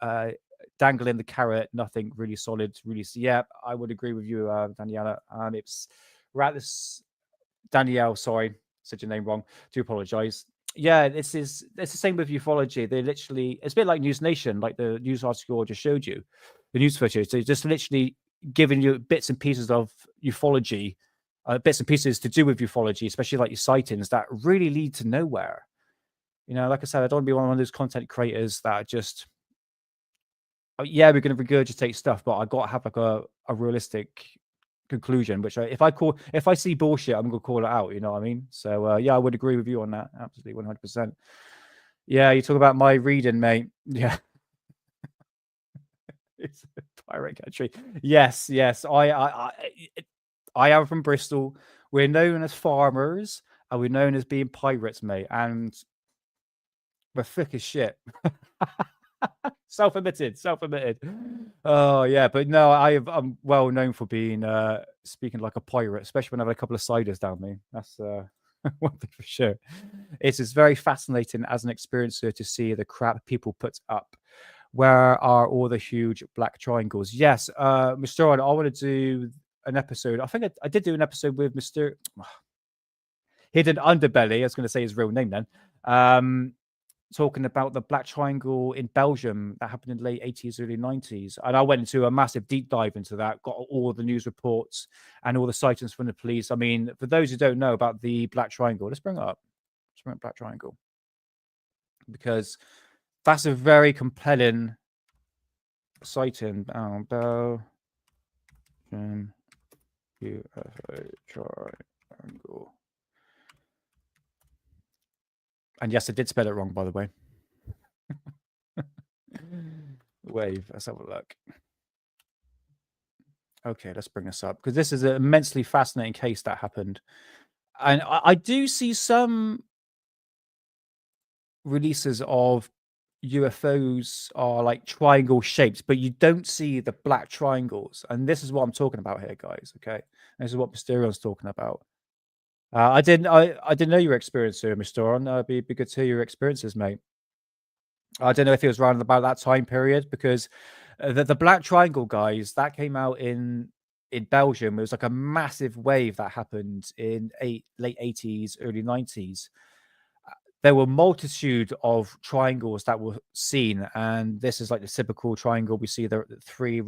dangling the carrot. Nothing really solid. Really, yeah, I would agree with you, Daniela. It's Danielle. Sorry, said your name wrong. Do apologize. Yeah, it's the same with ufology. It's a bit like News Nation, like the news article I just showed you, the news footage. They just literally giving you bits and pieces of ufology, bits and pieces to do with ufology, especially like your sightings that really lead to nowhere. You know, like I said, I don't want to be one of those content creators that just, yeah, we're going to regurgitate stuff, but I got to have like a realistic conclusion, which if I see bullshit, I'm going to call it out. You know what I mean? So yeah, I would agree with you on that. Absolutely, 100%. Yeah, you talk about my reading, mate. Yeah. It's a pirate country. Yes. I am from Bristol. We're known as farmers, and we're known as being pirates, mate. And we're thick as shit. Self-admitted. Oh yeah, but no, I'm well known for being speaking like a pirate, especially when I have a couple of ciders down me. That's one thing for sure. It's very fascinating as an experiencer to see the crap people put up. Where are all the huge black triangles? Yes, Mr. Owen, I want to do an episode. I think I did do an episode with Mr. Hidden Underbelly. I was going to say his real name then. Talking about the black triangle in Belgium that happened in the late 80s, early 90s. And I went into a massive deep dive into that, got all the news reports and all the sightings from the police. I mean, for those who don't know about the black triangle, let's bring it up. Let's bring up black triangle. Because that's a very compelling sighting. Belgium UFO triangle. And yes, I did spell it wrong, by the way. Wave. Let's have a look. Okay, let's bring this up because this is an immensely fascinating case that happened. And I do see some releases of UFOs are like triangle shapes, but you don't see the black triangles. And this is what I'm talking about here, guys. Okay. And this is what Mysterion's talking about. I didn't know your experience here, Mysterion. It'd be good to hear your experiences, mate. I don't know if it was around about that time period because the black triangle, guys, that came out in Belgium. It was like a massive wave that happened in late 80s, early 90s. There were multitude of triangles that were seen, and this is like the typical triangle. We see the three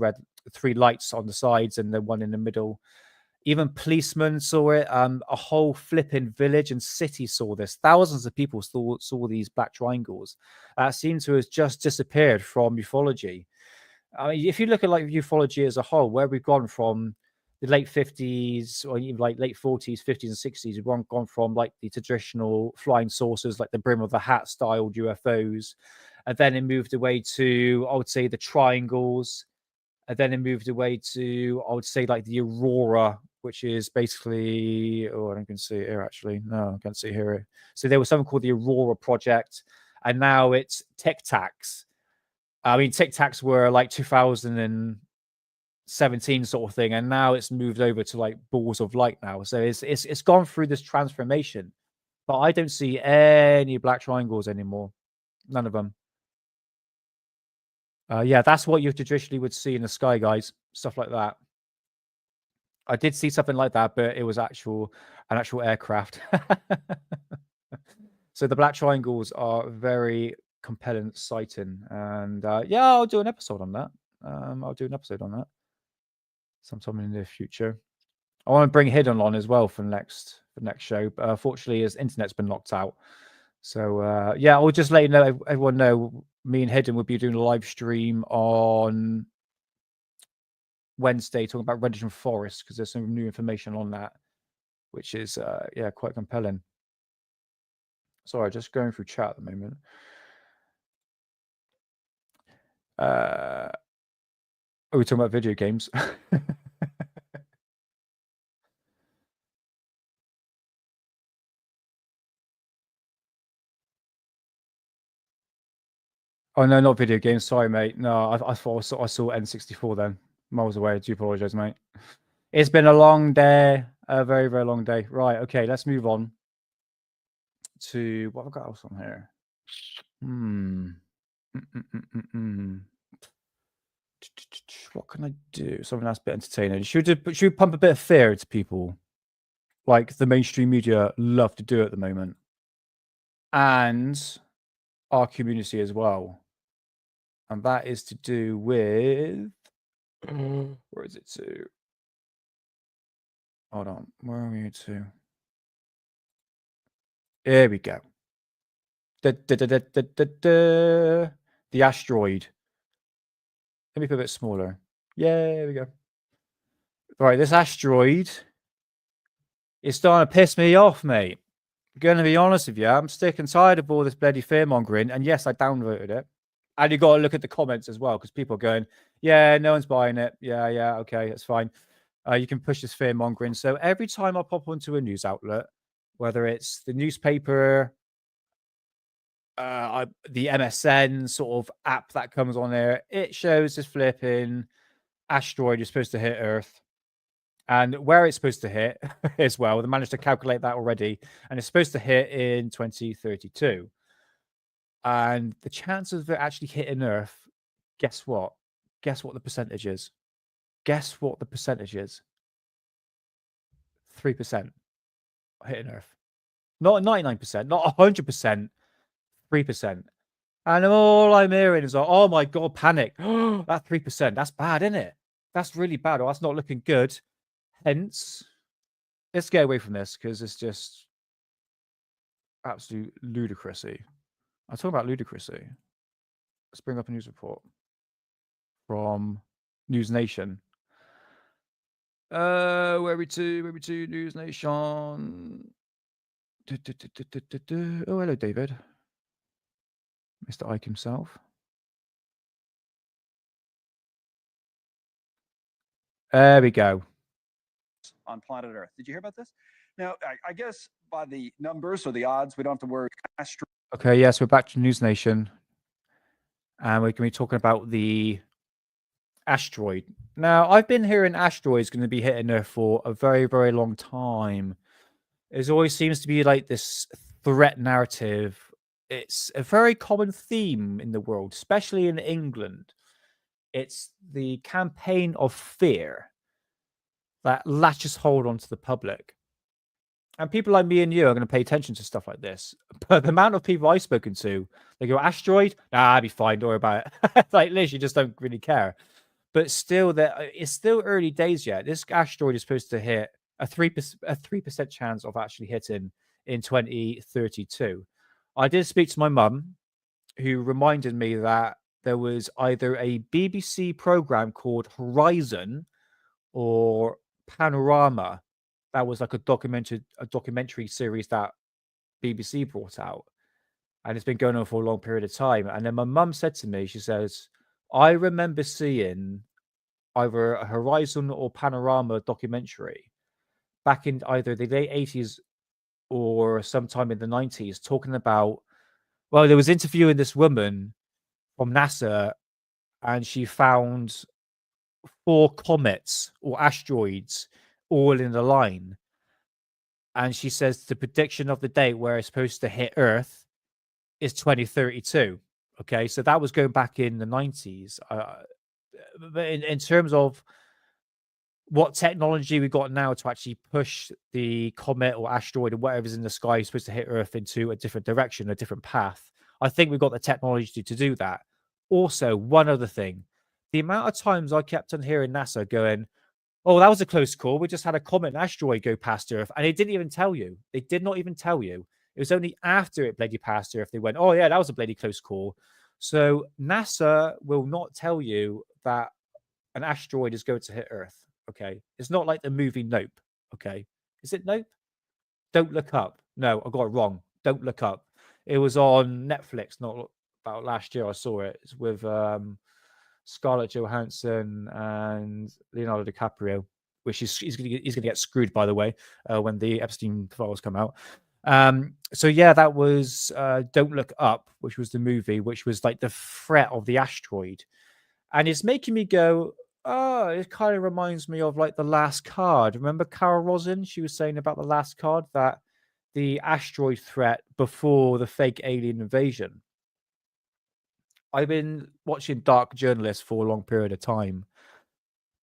lights on the sides and the one in the middle. Even policemen saw it. A whole flipping village and city saw this. Thousands of people saw these black triangles. Seem to have just disappeared from ufology. I mean, if you look at like ufology as a whole, where we've gone from the late 50s or even like late 40s, 50s, and 60s, we've gone from like the traditional flying saucers, like the brim of the hat styled UFOs, and then it moved away to, I would say, the triangles. And then it moved away to, I would say, like the Aurora, which is basically, I don't can see it here actually. No, I can't see it here. So there was something called the Aurora Project, and now it's Tic Tacs. I mean, Tic Tacs were like 2017 sort of thing, and now it's moved over to like balls of light now. So it's gone through this transformation, but I don't see any black triangles anymore. None of them. Yeah, that's what you traditionally would see in the sky, guys. Stuff like that. I did see something like that, but it was an actual aircraft. So the black triangles are very compelling sighting, and yeah, I'll do an episode on that. I'll do an episode on that sometime in the near future. I want to bring Hidden on as well for the next show. But fortunately, his internet's been knocked out. So yeah, I'll just let you know, everyone know, me and Hidden will be doing a live stream on Wednesday talking about Reddish Forest because there's some new information on that, which is yeah, quite compelling. Sorry, just going through chat at the moment. Are we talking about video games? Oh no, not video games. Sorry, mate. No, I thought I saw N64 then. Miles away. I do apologize, mate. It's been a long day, a very, very long day. Right, okay, let's move on to what have I got else on here? What can I do? Something that's a bit entertaining. Should we pump a bit of fear into people? Like the mainstream media love to do at the moment. And our community as well. And that is to do with where is it to? Hold on, where are we to? Here we go. The asteroid. Let me put a bit smaller. Yeah, there we go. Right, this asteroid is starting to piss me off, mate. I'm going to be honest with you. I'm sick and tired of all this bloody fear-mongering. And yes, I downvoted it. And you got to look at the comments as well, because people are going, yeah, no one's buying it. Yeah, okay, that's fine. You can push this fear-mongering. So every time I pop onto a news outlet, whether it's the newspaper, the MSN sort of app that comes on there, it shows this flipping asteroid is supposed to hit Earth. And where it's supposed to hit as well, they managed to calculate that already. And it's supposed to hit in 2032. And the chances of it actually hitting Earth, guess what? Guess what the percentage is? Guess what the percentage is? 3% hitting Earth. Not 99%, not 100%, 3%. And all I'm hearing is like, oh my God, panic. That 3%, that's bad, isn't it? That's really bad. Or that's not looking good. Hence, let's get away from this because it's just absolute ludicrousy. I'm talking about ludicrousy. Let's bring up a news report from News Nation. Where are we to? News Nation. Oh, hello, David. Mr. Ike himself. There we go. On planet Earth. Did you hear about this? Now, I guess by the numbers or the odds, we don't have to worry. Okay, yes, we're back to News Nation. And we're going to be talking about the asteroid. Now, I've been hearing asteroids going to be hitting Earth for a very, very long time. It always seems to be like this threat narrative. It's a very common theme in the world, especially in England. It's the campaign of fear that latches hold onto the public. And people like me and you are going to pay attention to stuff like this. But the amount of people I've spoken to, they go, asteroid? Nah, I'll be fine, don't worry about it. Like, literally, just don't really care. But still, it's still early days yet. This asteroid is supposed to hit a 3% chance of actually hitting in 2032. I did speak to my mum, who reminded me that there was either a BBC program called Horizon or Panorama. That was like a documentary series that BBC brought out. And it's been going on for a long period of time. And then my mum said to me, she says, I remember seeing either a Horizon or Panorama documentary back in either the late 80s or sometime in the 90s talking about, well, there was interviewing this woman from NASA and she found 4 comets or asteroids all in a line. And she says the prediction of the date where it's supposed to hit Earth is 2032. Okay, so that was going back in the 90s. But in terms of what technology we got now to actually push the comet or asteroid or whatever's in the sky is supposed to hit Earth into a different direction, a different path, I think we've got the technology to do that. Also, one other thing, the amount of times I kept on hearing NASA going, oh, that was a close call. We just had a comet and asteroid go past Earth. And they didn't even tell you. They did not even tell you. It was only after it bloody passed Earth they went, oh, yeah, that was a bloody close call. So NASA will not tell you that an asteroid is going to hit Earth. Okay. It's not like the movie Nope. Okay. Is it Nope? Don't Look Up. No, I got it wrong. Don't Look Up. It was on Netflix, not about last year. I saw it. It's with Scarlett Johansson and Leonardo DiCaprio, which he's going to get screwed, by the way, when the Epstein files come out. So yeah, that was Don't Look Up, which was the movie, which was like the threat of the asteroid. And it's making me go, oh, it kind of reminds me of like The Last Card. Remember Carol Rosin? She was saying about The Last Card that the asteroid threat before the fake alien invasion. I've been watching Dark Journalist for a long period of time.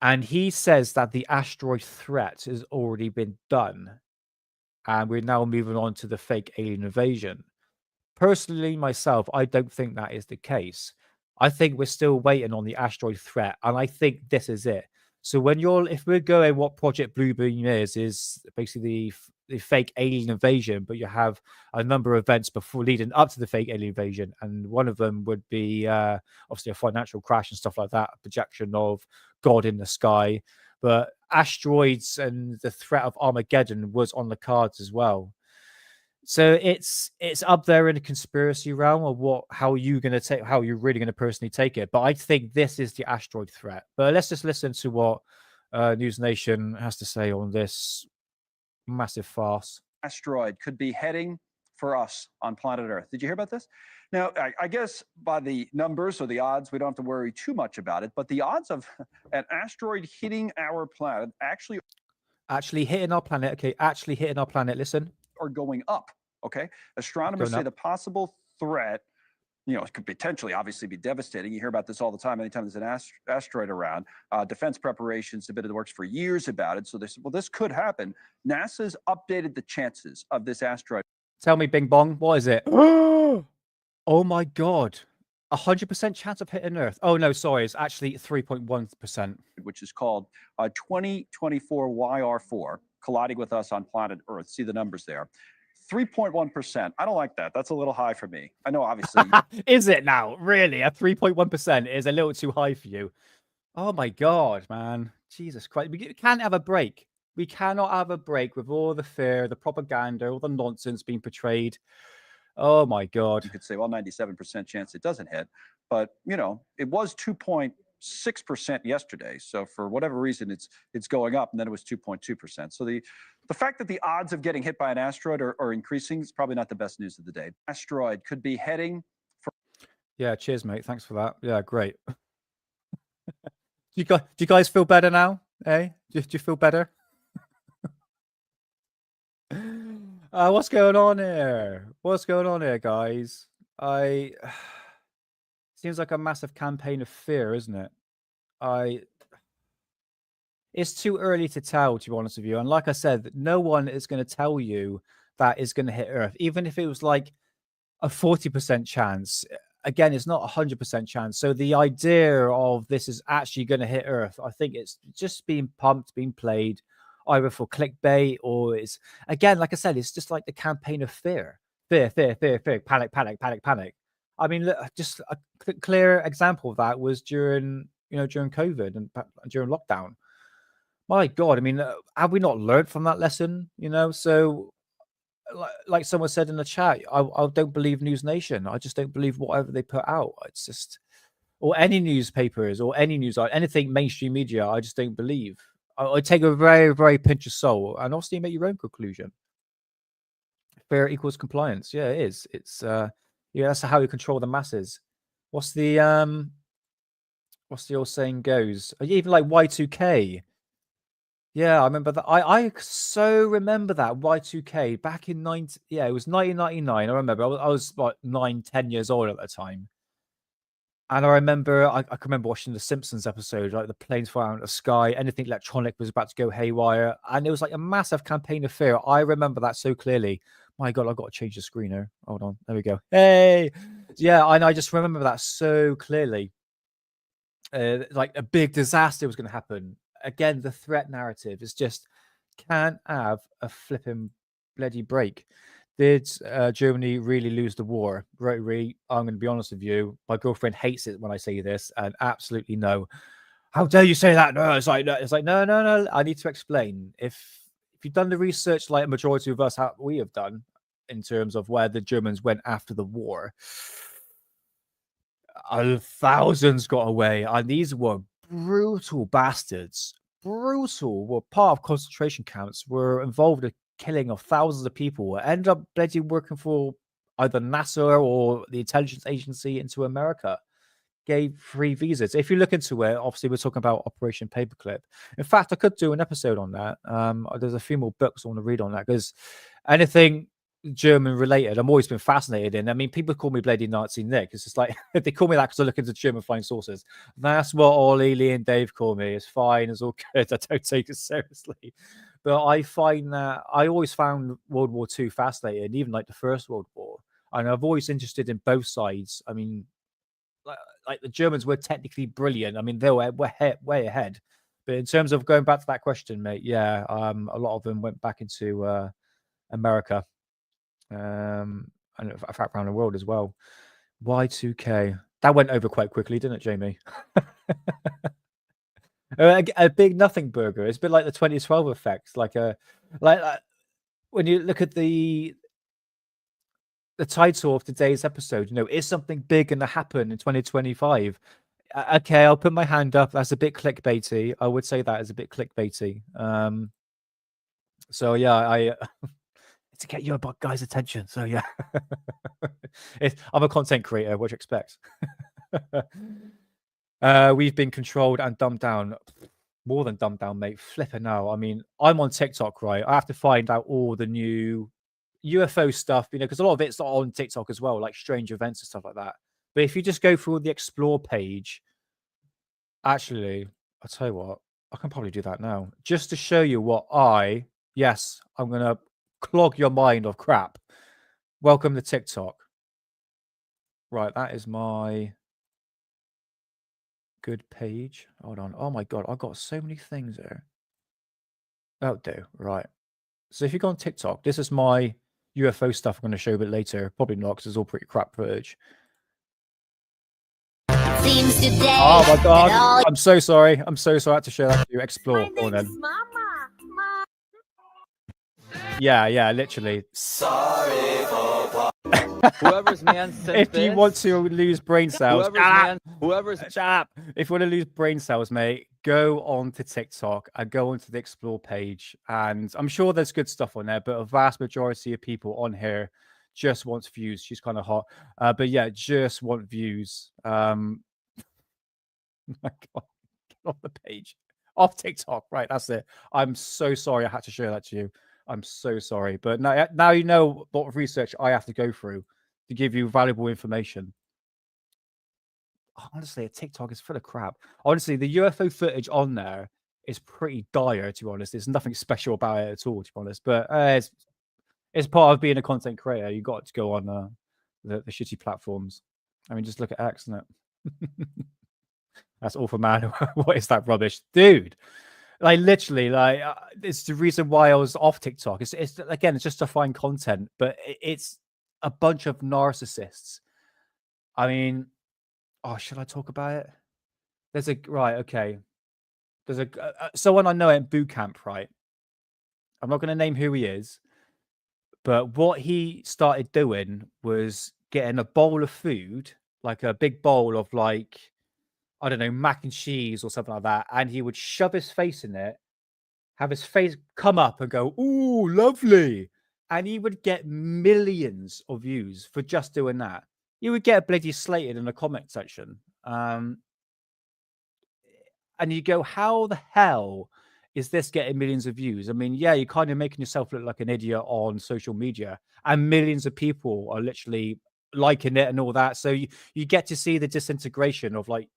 And he says that the asteroid threat has already been done. And we're now moving on to the fake alien invasion. Personally, myself, I don't think that is the case. I think we're still waiting on the asteroid threat, and I think this is it. So if we're going, what Project Bluebeam is basically the fake alien invasion, but you have a number of events before leading up to the fake alien invasion, and one of them would be obviously a financial crash and stuff like that, a projection of God in the sky, but asteroids and the threat of Armageddon was on the cards as well. So it's up there in the conspiracy realm of how you're really going to personally take it. But I think this is the asteroid threat. But let's just listen to what News Nation has to say on this massive farce. Asteroid could be heading for us on planet Earth. Did you hear about this? Now, I guess by the numbers or the odds, we don't have to worry too much about it, but the odds of an asteroid hitting our planet actually hitting our planet. Okay, actually hitting our planet. Listen, are going up. Okay, astronomers say the possible threat, it could potentially obviously be devastating. You hear about this all the time. Anytime there's an asteroid around, defense preparations have been in the works for years about it. So they said, well, this could happen. NASA's updated the chances of this asteroid. Tell me, Bing Bong, what is it? Oh my God. 100% chance of hitting Earth. Oh no, sorry, it's actually 3.1%. Which is called 2024 YR4, colliding with us on planet Earth. See the numbers there. 3.1%. I don't like that. That's a little high for me. I know, obviously. Is it now? Really? A 3.1% is a little too high for you. Oh my God, man. Jesus Christ. We can't have a break. We cannot have a break with all the fear, the propaganda, all the nonsense being portrayed. Oh my God. You could say, well, 97% chance it doesn't hit. But, it was 2.6% yesterday. So for whatever reason, it's going up, and then it was 2.2%. So the fact that the odds of getting hit by an asteroid are increasing is probably not the best news of the day. Asteroid could be heading for... Yeah, cheers, mate. Thanks for that. Yeah, great. Do you guys feel better now? Eh? Do you feel better? What's going on here? What's going on here, guys? Seems like a massive campaign of fear, isn't it? It's too early to tell, to be honest with you. And like I said, no one is going to tell you that is going to hit Earth, even if it was like a 40% chance. Again, it's not a 100% chance. So the idea of this is actually going to hit Earth, I think it's just being pumped, being played, either for clickbait or it's, again, like I said, it's just like the campaign of fear. Fear, panic. I mean, look, just a clear example of that was during COVID and during lockdown. My God, I mean, have we not learned from that lesson? So like someone said in the chat, I don't believe News Nation. I just don't believe whatever they put out. It's just, or any newspapers or any news, anything mainstream media, I just don't believe. I take a very, very pinch of salt, and obviously you make your own conclusion. Fear equals compliance. Yeah, it is. It's that's how you control the masses. What's the old saying goes? Even like Y2K. Yeah, I remember that. I so remember that Y2K back in it was 1999. I remember I was like 9-10 years old at the time. And I remember, I can remember watching the Simpsons episode, like the planes flying out of the sky, anything electronic was about to go haywire. And it was like a massive campaign of fear. I remember that so clearly. My God, I've got to change the screen here. Hold on. There we go. Hey. Yeah, and I just remember that so clearly. Like a big disaster was going to happen. Again, the threat narrative is just can't have a flipping bloody break. Did Germany really lose the war? Rotary, I'm going to be honest with you. My girlfriend hates it when I say this, and absolutely no. How dare you say that? No, it's like no. I need to explain. If you've done the research, like a majority of us we have done, in terms of where the Germans went after the war, thousands got away, and these were brutal bastards. Brutal. Were part of concentration camps. Were involved in killing of thousands of people. Ended up bloody working for either NASA or the intelligence agency into America. Gave free visas. If you look into it, obviously we're talking about Operation Paperclip. In fact, I could do an episode on that. There's a few more books I want to read on that, because anything German related, I'm always been fascinated in. I mean, people call me bloody Nazi Nick. It's just like they call me that because I look into German flying saucers. That's what Ollie, Lee, and Dave call me. It's fine. It's all good. I don't take it seriously. But I find that I always found World War II fascinating, even like the First World War. And I've always interested in both sides. I mean, like the Germans were technically brilliant. I mean, they were way ahead. But in terms of going back to that question, mate, yeah, a lot of them went back into America. And in fact around the world as well. Y2K. That went over quite quickly, didn't it, Jamie? A big nothing burger. It's a bit like the 2012 effect. Like when you look at the title of today's episode, is something big going to happen in 2025? Okay, I'll put my hand up. That's a bit clickbaity. I would say that is a bit clickbaity. So yeah, to get your guys' attention. So yeah, I'm a content creator. What do you expect? We've been controlled and dumbed down. More than dumbed down, mate. Flipping now. I mean, I'm on TikTok, right? I have to find out all the new UFO stuff, because a lot of it's on TikTok as well, like strange events and stuff like that. But if you just go through the explore page, actually, I'll tell you what, I can probably do that now, just to show you what I'm gonna clog your mind of crap. Welcome to TikTok. Right, that is my good page. Hold on. Oh my god, I've got so many things there. Oh, do right. So if you go on TikTok, this is my UFO stuff I'm going to show a bit later. Probably not, because it's all pretty crap footage. Oh my god, I'm so sorry. I'm so sorry I had to share that to you. Explore. Go on then. Yeah, literally. Sorry for whoever's man sent if you want to lose brain cells, whoever's if you want to lose brain cells, mate, go on to TikTok and go onto the explore page. And I'm sure there's good stuff on there, but a vast majority of people on here just wants views. She's kind of hot, but yeah, just want views. My God, get off the page, off TikTok. Right, that's it. I'm so sorry I had to share that to you. I'm so sorry, but now you know what research I have to go through to give you valuable information. Honestly, TikTok is full of crap. Honestly, the UFO footage on there is pretty dire, to be honest. There's nothing special about it at all, to be honest. But it's part of being a content creator. You got to go on the shitty platforms. I mean, just look at X, isn't it? That's all for man. What is that rubbish, dude? Like literally, like it's the reason why I was off TikTok. It's again, it's just to find content, but it's a bunch of narcissists. I mean, should I talk about it? There's someone I know at boot camp, right? I'm not going to name who he is, but what he started doing was getting a bowl of food, like a big bowl of like, I don't know, mac and cheese or something like that. And he would shove his face in it, have his face come up and go, "Ooh, lovely." And he would get millions of views for just doing that. You would get bloody slated in the comment section. And you go, how the hell is this getting millions of views? I mean, yeah, you're kind of making yourself look like an idiot on social media. And millions of people are literally liking it and all that. So you get to see the disintegration of like,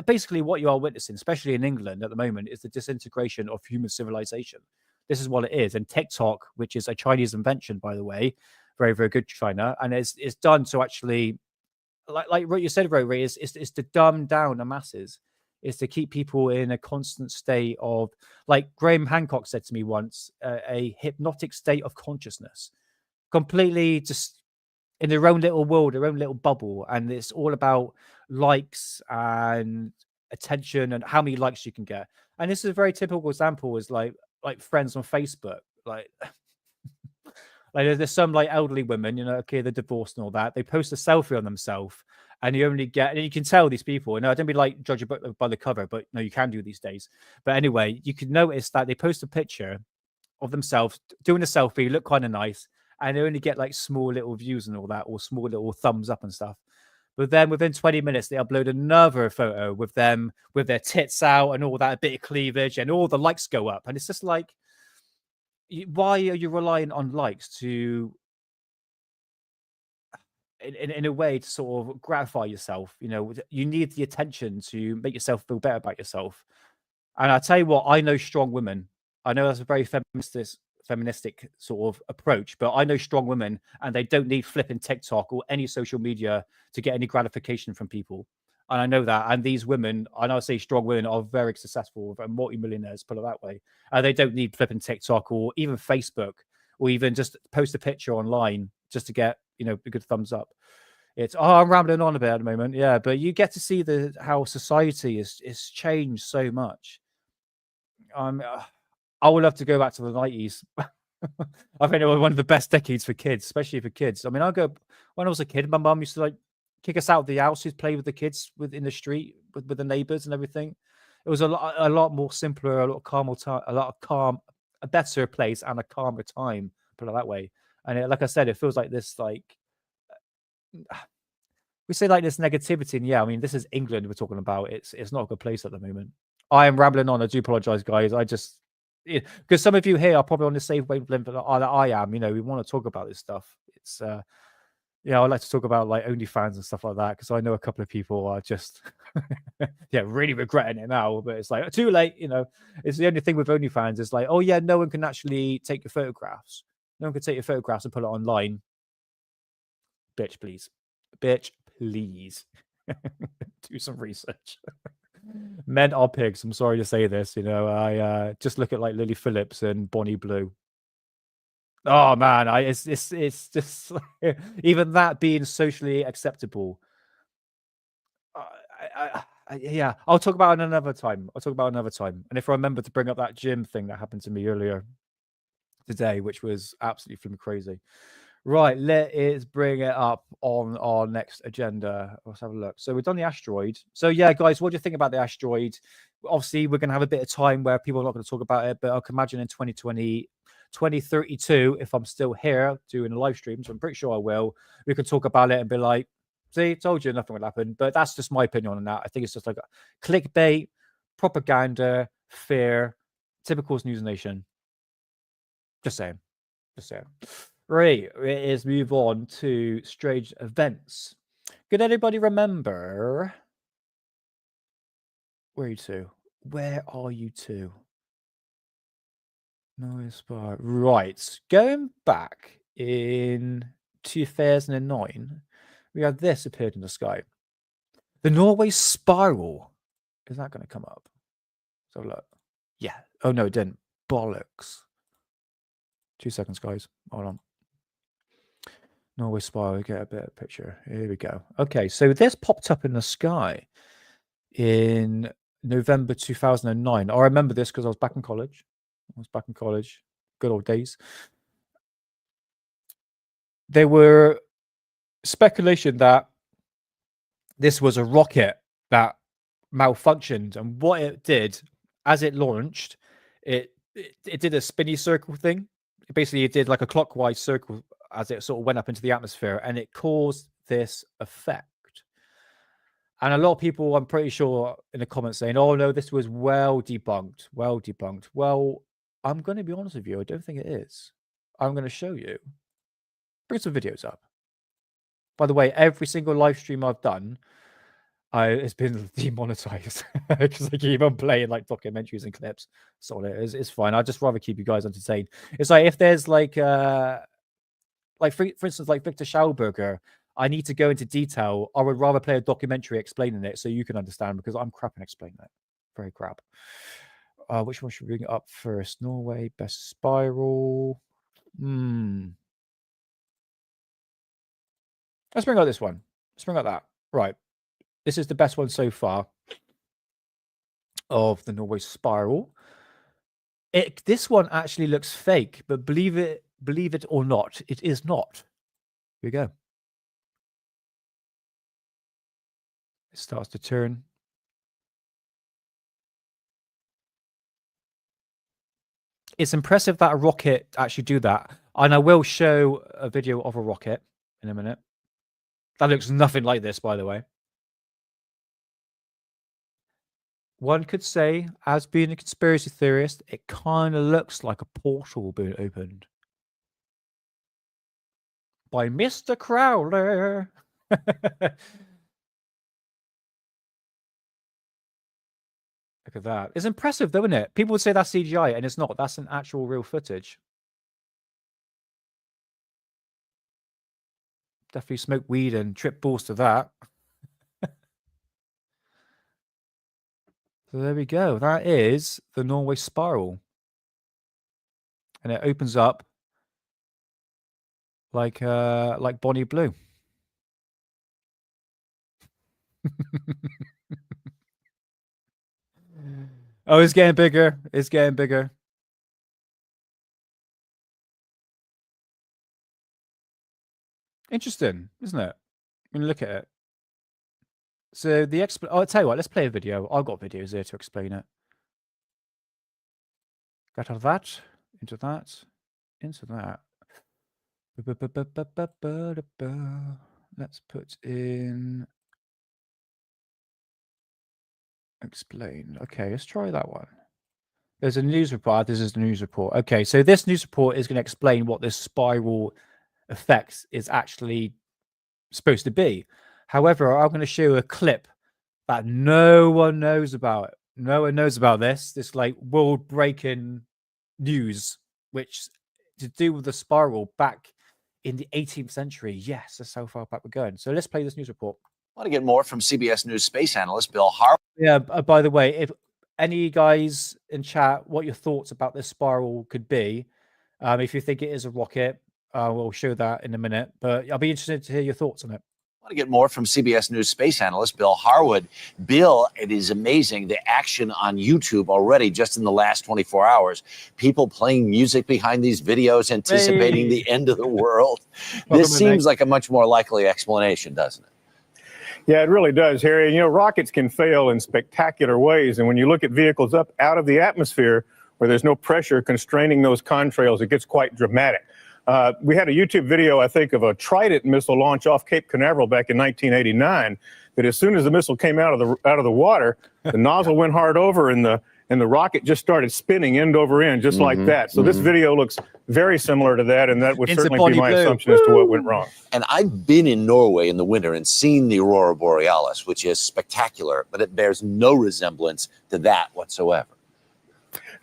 basically what you are witnessing, especially in England at the moment, is the disintegration of human civilization. This is what it is. And TikTok, which is a Chinese invention, by the way, very, very good China, and it's done to actually, like what you said, Ray, is to dumb down the masses, is to keep people in a constant state of, like Graham Hancock said to me once, a hypnotic state of consciousness, completely just in their own little world, their own little bubble, and it's all about likes and attention and how many likes you can get. And this is a very typical example, is like friends on Facebook, like there's some like elderly women, okay, they're divorced and all that. They post a selfie on themselves, and you only get, and you can tell these people, don't be like judge a book by the cover, but no, you can do these days. But anyway, you can notice that they post a picture of themselves doing a selfie, look kind of nice, and they only get like small little views and all that, or small little thumbs up and stuff. But then within 20 minutes, they upload another photo with them with their tits out and all that, a bit of cleavage, and all the likes go up. And it's just like, why are you relying on likes to, in a way, to sort of gratify yourself? You need the attention to make yourself feel better about yourself. And I tell you what, I know strong women. I know that's a very feministic sort of approach, but I know strong women, and they don't need flipping TikTok or any social media to get any gratification from people. And I know that. And these women, I know I say strong women, are very successful, multi-millionaires, put it that way. They don't need flipping TikTok or even Facebook, or even just post a picture online just to get, a good thumbs up. It's, I'm rambling on a bit at the moment. Yeah, but you get to see how society is changed so much. I would love to go back to the 90s. I think it was one of the best decades for kids, especially for kids. I mean, when I was a kid, my mum used to like kick us out of the house, play with the kids in the street with the neighbors and everything. It was a lot more simpler, a lot calmer time, a better place and a calmer time put it that way. And like I said, it feels like this, like we say, like this negativity. And yeah, I mean, this is England we're talking about. It's not a good place at the moment. I am rambling on. I do apologize, guys. I just because some of you here are probably on the same wavelength that I am. You know, we want to talk about this stuff. It's yeah, I like to talk about like OnlyFans and stuff like that because I know a couple of people are just yeah, really regretting it now. But it's like too late, you know. It's the only thing with OnlyFans is like, oh yeah, no one can actually take your photographs. No one can take your photographs and put it online. Bitch, please. Bitch, please. Do some research. Men are pigs. I'm sorry to say this. You know, I just look at like Lily Phillips and Bonnie Blue. Oh man, it's just even that being socially acceptable. Yeah, I'll talk about it another time. I'll talk about it another time. And if I remember to bring up that gym thing that happened to me earlier today, which was absolutely flipping crazy. Right, let us bring it up on our next agenda. Let's have a look. So we've done the asteroid. So yeah, guys, what do you think about the asteroid? Obviously, we're going to have a bit of time where people are not going to talk about it, but I can imagine in 2032, if I'm still here doing a live stream, so I'm pretty sure I will, we can talk about it and be like, see, told you nothing will happen. But that's just my opinion on that. I think it's just like a clickbait, propaganda, fear, typical News Nation. Just saying. Just saying. Right, let's move on to strange events. Could anybody remember? Where are you two? Where are you two? No spy. Right, going back in 2009, we had this appeared in the sky. The Norway spiral. Is that going to come up? So look. Yeah. Oh no, it didn't. Bollocks. 2 seconds, guys. Hold on. Norway spiral. Get a better picture. Here we go. Okay, so this popped up in the sky in November 2009. I remember this because I was back in college. Good old days. There were speculation that this was a rocket that malfunctioned, and what it did as it launched, it did a spinny circle thing. Basically, it did like a clockwise circle as it sort of went up into the atmosphere, and it caused this effect. And a lot of people, I'm pretty sure, in the comments saying, "Oh no, this was well debunked." Well, I'm going to be honest with you. I don't think it is. I'm going to show you. Bring some videos up. By the way, every single live stream I've done, it's been demonetized because I keep on playing like documentaries and clips. So it's fine. I'd just rather keep you guys entertained. It's like if there's like for instance, like Victor Schauberger, I need to go into detail. I would rather play a documentary explaining it so you can understand, because I'm crap in explaining it. Very crap. Which one should we bring up first? Norway, best spiral. Let's bring out this one. Let's bring out that. Right. This is the best one so far of the Norway spiral. This one actually looks fake, but believe it or not, it is not. Here we go. It starts to turn. It's impressive that a rocket actually do that. And I will show a video of a rocket in a minute. That looks nothing like this, by the way. One could say, as being a conspiracy theorist, it kind of looks like a portal being opened. By Mr. Crowler. Look at that. It's impressive, though, isn't it? People would say that's CGI, and it's not. That's an actual real footage. Definitely smoke weed and trip balls to that. So there we go. That is the Norway spiral. And it opens up like Bonnie Blue. Oh, it's getting bigger. It's getting bigger. Interesting, isn't it? When you look at it. So the I'll tell you what, let's play a video. I've got videos here to explain it. Get out of that, into that, into that. Let's put in explain. Okay, let's try that one. There's a news report. This is the news report. Okay, so this news report is going to explain what this spiral effect is actually supposed to be. However, I'm going to show a clip that no one knows about. No one knows about this like world-breaking news, which to do with the spiral back in the 18th century. Yes, that's how far back we're going. So let's play this news report. I want to get more from CBS News space analyst Bill Harwood. Yeah, by the way, if any guys in chat, what your thoughts about this spiral could be, if you think it is a rocket, we'll show that in a minute, but I'll be interested to hear your thoughts on it. I want to get more from CBS News space analyst Bill Harwood. Bill, it is amazing the action on YouTube already just in the last 24 hours. People playing music behind these videos, anticipating the end of the world. This seems like a much more likely explanation, doesn't it? Yeah, it really does, Harry. You know, rockets can fail in spectacular ways. And when you look at vehicles up out of the atmosphere where there's no pressure constraining those contrails, it gets quite dramatic. We had a YouTube video, I think, of a Trident missile launch off Cape Canaveral back in 1989. That as soon as the missile came out of the water, the nozzle went hard over, and the rocket just started spinning end over end, just like that. So this video looks very similar to that, and that would certainly be my assumption as to what went wrong. And I've been in Norway in the winter and seen the Aurora Borealis, which is spectacular, but it bears no resemblance to that whatsoever.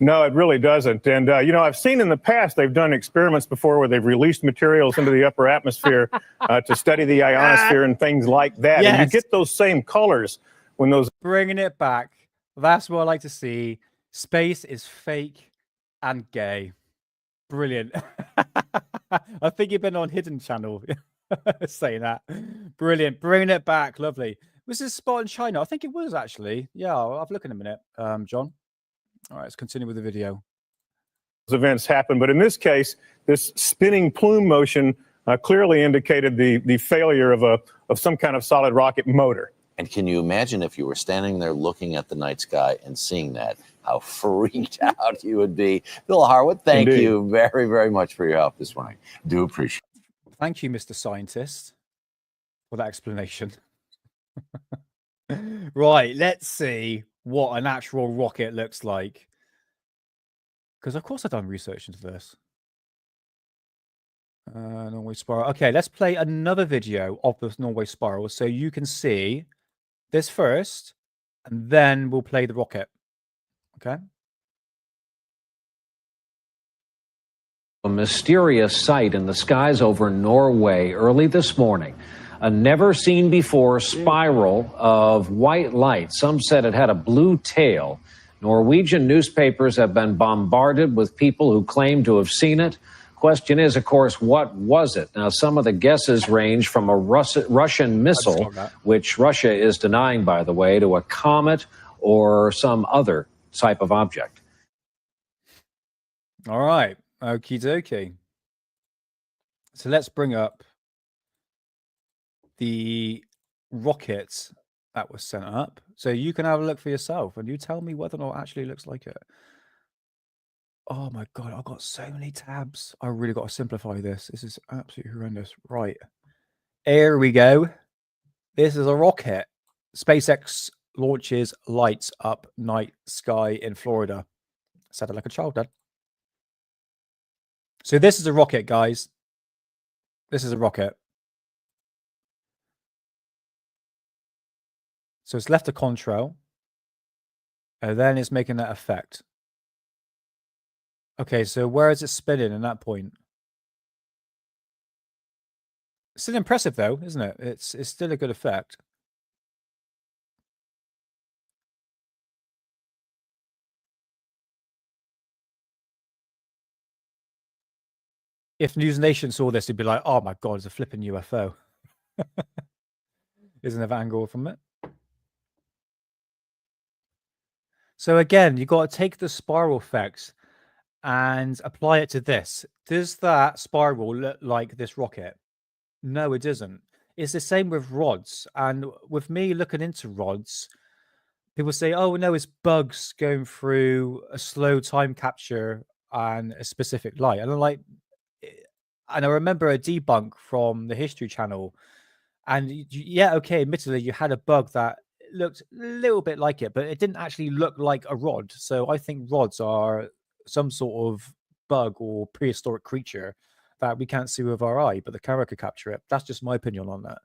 No, it really doesn't. And, you know, I've seen in the past, they've done experiments before where they've released materials into the upper atmosphere to study the ionosphere and things like that. Yes. And you get those same colors when those... Bringing it back. That's what I like to see. Space is fake and gay. Brilliant. I think you've been on Hidden Channel saying that. Brilliant. Bringing it back. Lovely. Was this spot in China? I think it was, actually. Yeah, I'll have a look in a minute, John. All right, let's continue with the video. Events happen, but in this case, this spinning plume motion clearly indicated the failure of some kind of solid rocket motor. And can you imagine if you were standing there looking at the night sky and seeing that, how freaked out you would be? Bill Harwood, thank you very, very much for your help this morning. Do appreciate it. Thank you, Mr. Scientist, for that explanation. Right, let's see what an actual rocket looks like. Because, of course, I've done research into this. Norway spiral. Okay, let's play another video of the Norway spiral so you can see this first, and then we'll play the rocket. Okay? A mysterious sight in the skies over Norway early this morning. A never-seen-before spiral of white light. Some said it had a blue tail. Norwegian newspapers have been bombarded with people who claim to have seen it. Question is, of course, what was it? Now, some of the guesses range from a Russian missile, which Russia is denying, by the way, to a comet or some other type of object. All right. Okie dokie. So let's bring up the rocket that was sent up so you can have a look for yourself and you tell me whether or not it actually looks like it. Oh my God, I've got so many tabs. I really got to simplify this. This is absolutely horrendous. Right. Here we go. This is a rocket. SpaceX launches lights up night sky in Florida. Sounded like a child, Dad. So this is a rocket, guys. This is a rocket. So it's left a contrail. And then it's making that effect. Okay, so where is it spinning in that point? It's still impressive, though, isn't it? It's still a good effect. If News Nation saw this, it'd be like, oh my God, it's a flipping UFO. Isn't there an angle from it? So again, you've got to take the spiral effects and apply it to this. Does that spiral look like this rocket? No, it doesn't. It's the same with rods. And with me looking into rods, people say, oh, no, it's bugs going through a slow time capture and a specific light. And I'm like, And I remember a debunk from the History Channel. And yeah, okay, admittedly, you had a bug that looked a little bit like it, but it didn't actually look like a rod. So I think rods are some sort of bug or prehistoric creature that we can't see with our eye, but the camera could capture it. That's just my opinion on that.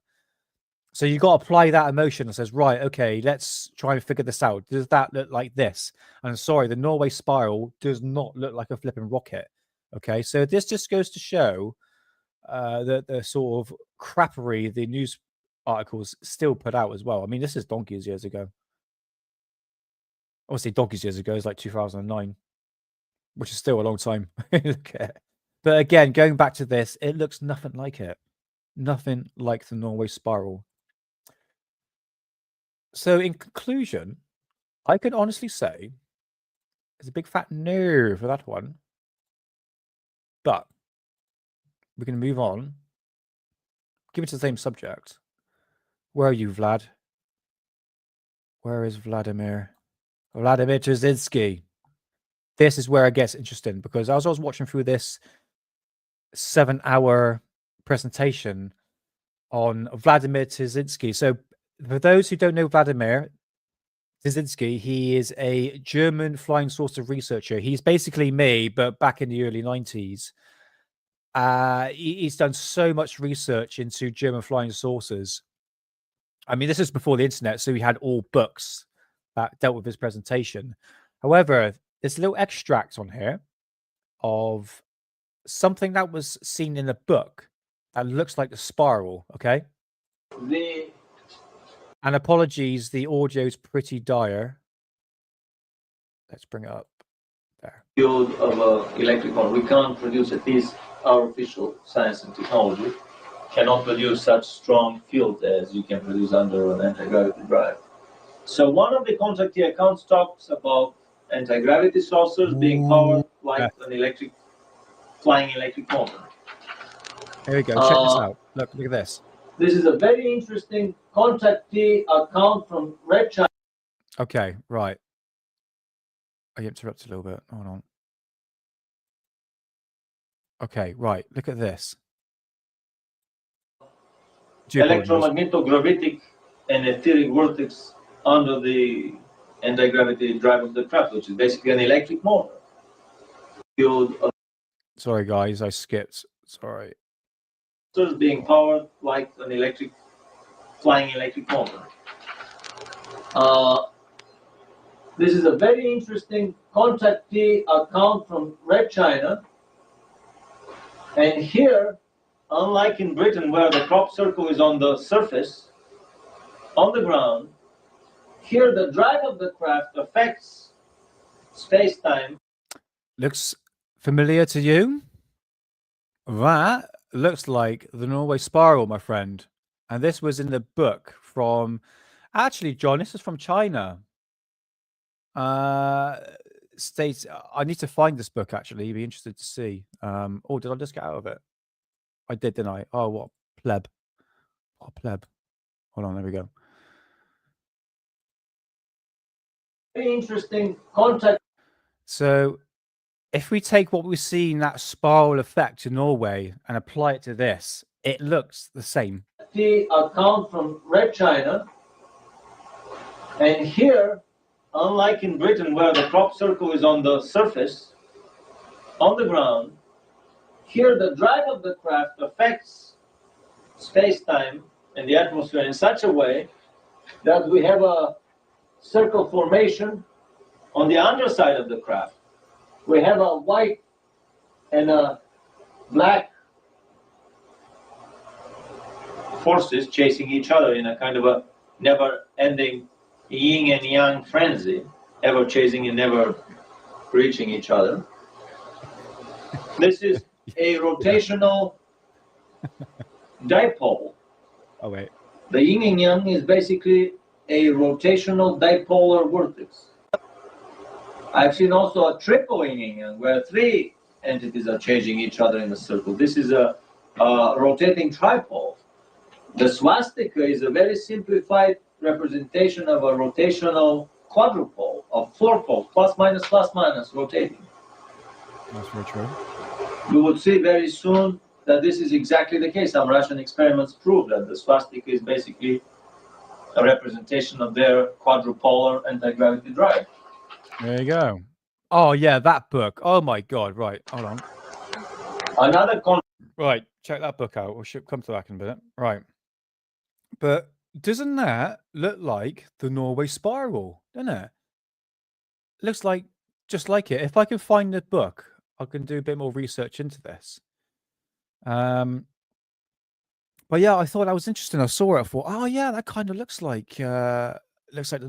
So you got to apply that emotion and says, right, okay, let's try and figure this out. Does that look like this? And sorry, the Norway spiral does not look like a flipping rocket. Okay, so this just goes to show the sort of crappery the news articles still put out as well. I mean, this is donkeys years ago. Obviously, donkeys years ago is like 2009, which is still a long time. Okay. But again, going back to this, it looks nothing like it. Nothing like the Norway spiral. So in conclusion, I can honestly say there's a big fat no for that one. But we're going to move on. Give it to the same subject. Where are you, Vlad? Where is Vladimir? Vladimir Trzynski. This is where it gets interesting, because as I was watching through this 7-hour presentation on Vladimir Trzynski. So for those who don't know Vladimir Trzynski, he is a German flying saucer researcher. He's basically me, but back in the early 90s. He's done so much research into German flying saucers. I mean, this is before the internet, so he had all books that dealt with his presentation. However, there's a little extract on here of something that was seen in a book that looks like the spiral, okay? And apologies, the audio's pretty dire. Let's bring it up. There. Field of electrical, we can't produce, at least our official science and technology cannot produce such strong field as you can produce under an anti-gravity drive. So one of the contactee accounts talks about anti-gravity saucers being powered like an flying electric motor. Here we go. Check this out. Look at this. This is a very interesting contactee account from Red China. Okay, right. I interrupted a little bit. Hold on. Okay, right. Look at this. Electromagnetic and etheric vortex under the anti-gravity drive of the craft, which is basically an electric motor. Sorry, guys, I skipped. Sorry. Being powered like an flying electric motor. This is a very interesting contactee account from Red China. And here, unlike in Britain where the crop circle is on the surface, on the ground, here the drive of the craft affects space-time. Looks familiar to you? That looks like the Norway spiral, my friend. And this was in the book from... Actually, John, this is from China. States... I need to find this book, actually. You'd be interested to see. Oh, did I just get out of it? I did, didn't I? Oh, what pleb. What pleb. Hold on, there we go. Very interesting contact. So... if we take what we see in that spiral effect in Norway and apply it to this, it looks the same. The account from Red China, and here, unlike in Britain where the crop circle is on the surface, on the ground, here the drive of the craft affects space-time and the atmosphere in such a way that we have a circle formation on the underside of the craft. We have a white and a black forces chasing each other in a kind of a never-ending yin and yang frenzy, ever chasing and never reaching each other. This is a rotational dipole. Oh, wait. The yin and yang is basically a rotational dipolar vortex. I've seen also a triple yin and yang, where three entities are changing each other in a circle. This is a rotating tripole. The swastika is a very simplified representation of a rotational quadrupole of 4 poles, plus minus rotating. That's very true. You will see very soon that this is exactly the case. Some Russian experiments prove that the swastika is basically a representation of their quadrupolar anti-gravity drive. There you go. Oh yeah, that book. Oh my god. Right, hold on. Another right, check that book out. We should come to that in a minute. Right, but doesn't that look like the Norway spiral? Doesn't it? Looks like just like it. If I can find the book, I can do a bit more research into this. But yeah, I thought that was interesting. I saw it. I thought, oh yeah, that kind of looks like the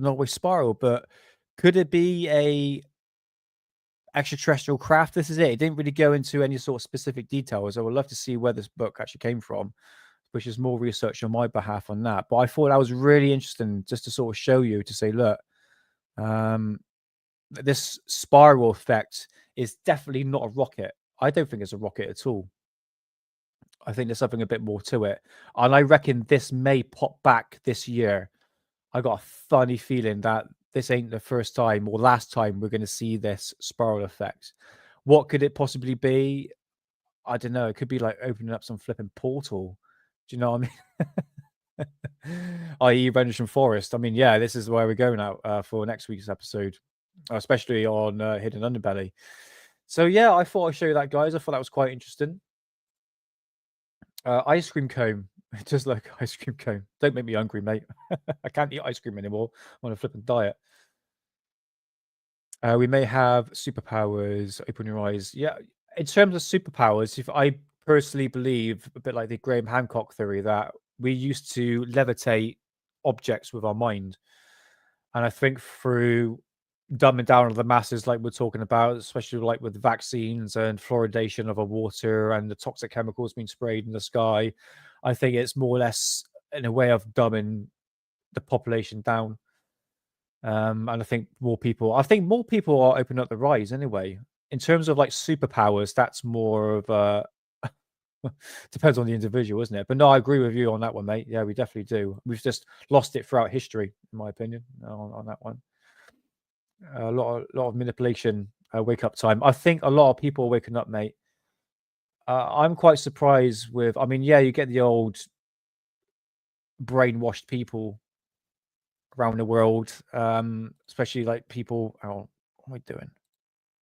Norway spiral. But could it be a extraterrestrial craft? This is it. It didn't really go into any sort of specific details. I would love to see where this book actually came from, which is more research on my behalf on that. But I thought that was really interesting just to sort of show you, to say, look, this spiral effect is definitely not a rocket. I don't think it's a rocket at all. I think there's something a bit more to it. And I reckon this may pop back this year. I got a funny feeling that this ain't the first time or last time we're going to see this spiral effect. What could it possibly be? I don't know. It could be like opening up some flipping portal. Do you know what I mean? i.e. Rendlesham Forest. I mean, yeah, this is where we're going out for next week's episode, especially on Hidden Underbelly. So yeah, I thought I'd show you that, guys. I thought that was quite interesting. Ice cream cone. Just like ice cream cone. Don't make me hungry, mate. I can't eat ice cream anymore. I'm on a flipping diet. We may have superpowers. Open your eyes. Yeah, in terms of superpowers, if I personally believe, a bit like the Graham Hancock theory, that we used to levitate objects with our mind. And I think through dumbing down of the masses, like we're talking about, especially like with vaccines and fluoridation of our water and the toxic chemicals being sprayed in the sky, I think it's more or less in a way of dumbing the population down. And I think more people are opening up the rise anyway. In terms of like superpowers, that's more of a depends on the individual, isn't it? But no, I agree with you on that one, mate. Yeah, we definitely do. We've just lost it throughout history, in my opinion, on that one. A lot of manipulation, wake up time. I think a lot of people are waking up, mate. I'm quite surprised with, I mean, yeah, you get the old brainwashed people around the world, especially like people. Oh, what am I doing?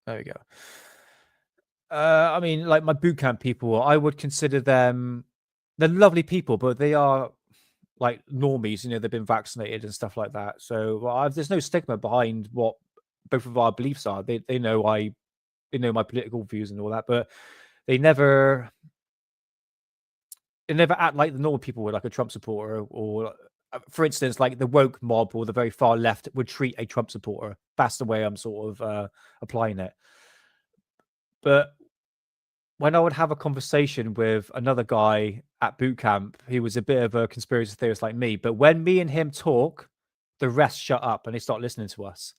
There we go. I mean, like my bootcamp people, I would consider them, they're lovely people, but they are like normies, you know, they've been vaccinated and stuff like that. So there's no stigma behind what both of our beliefs are. They know my political views and all that, but they never act like the normal people would, like a Trump supporter, or for instance, like the woke mob or the very far left would treat a Trump supporter. That's the way I'm sort of applying it. But when I would have a conversation with another guy at boot camp, he was a bit of a conspiracy theorist like me. But when me and him talk, the rest shut up and they start listening to us.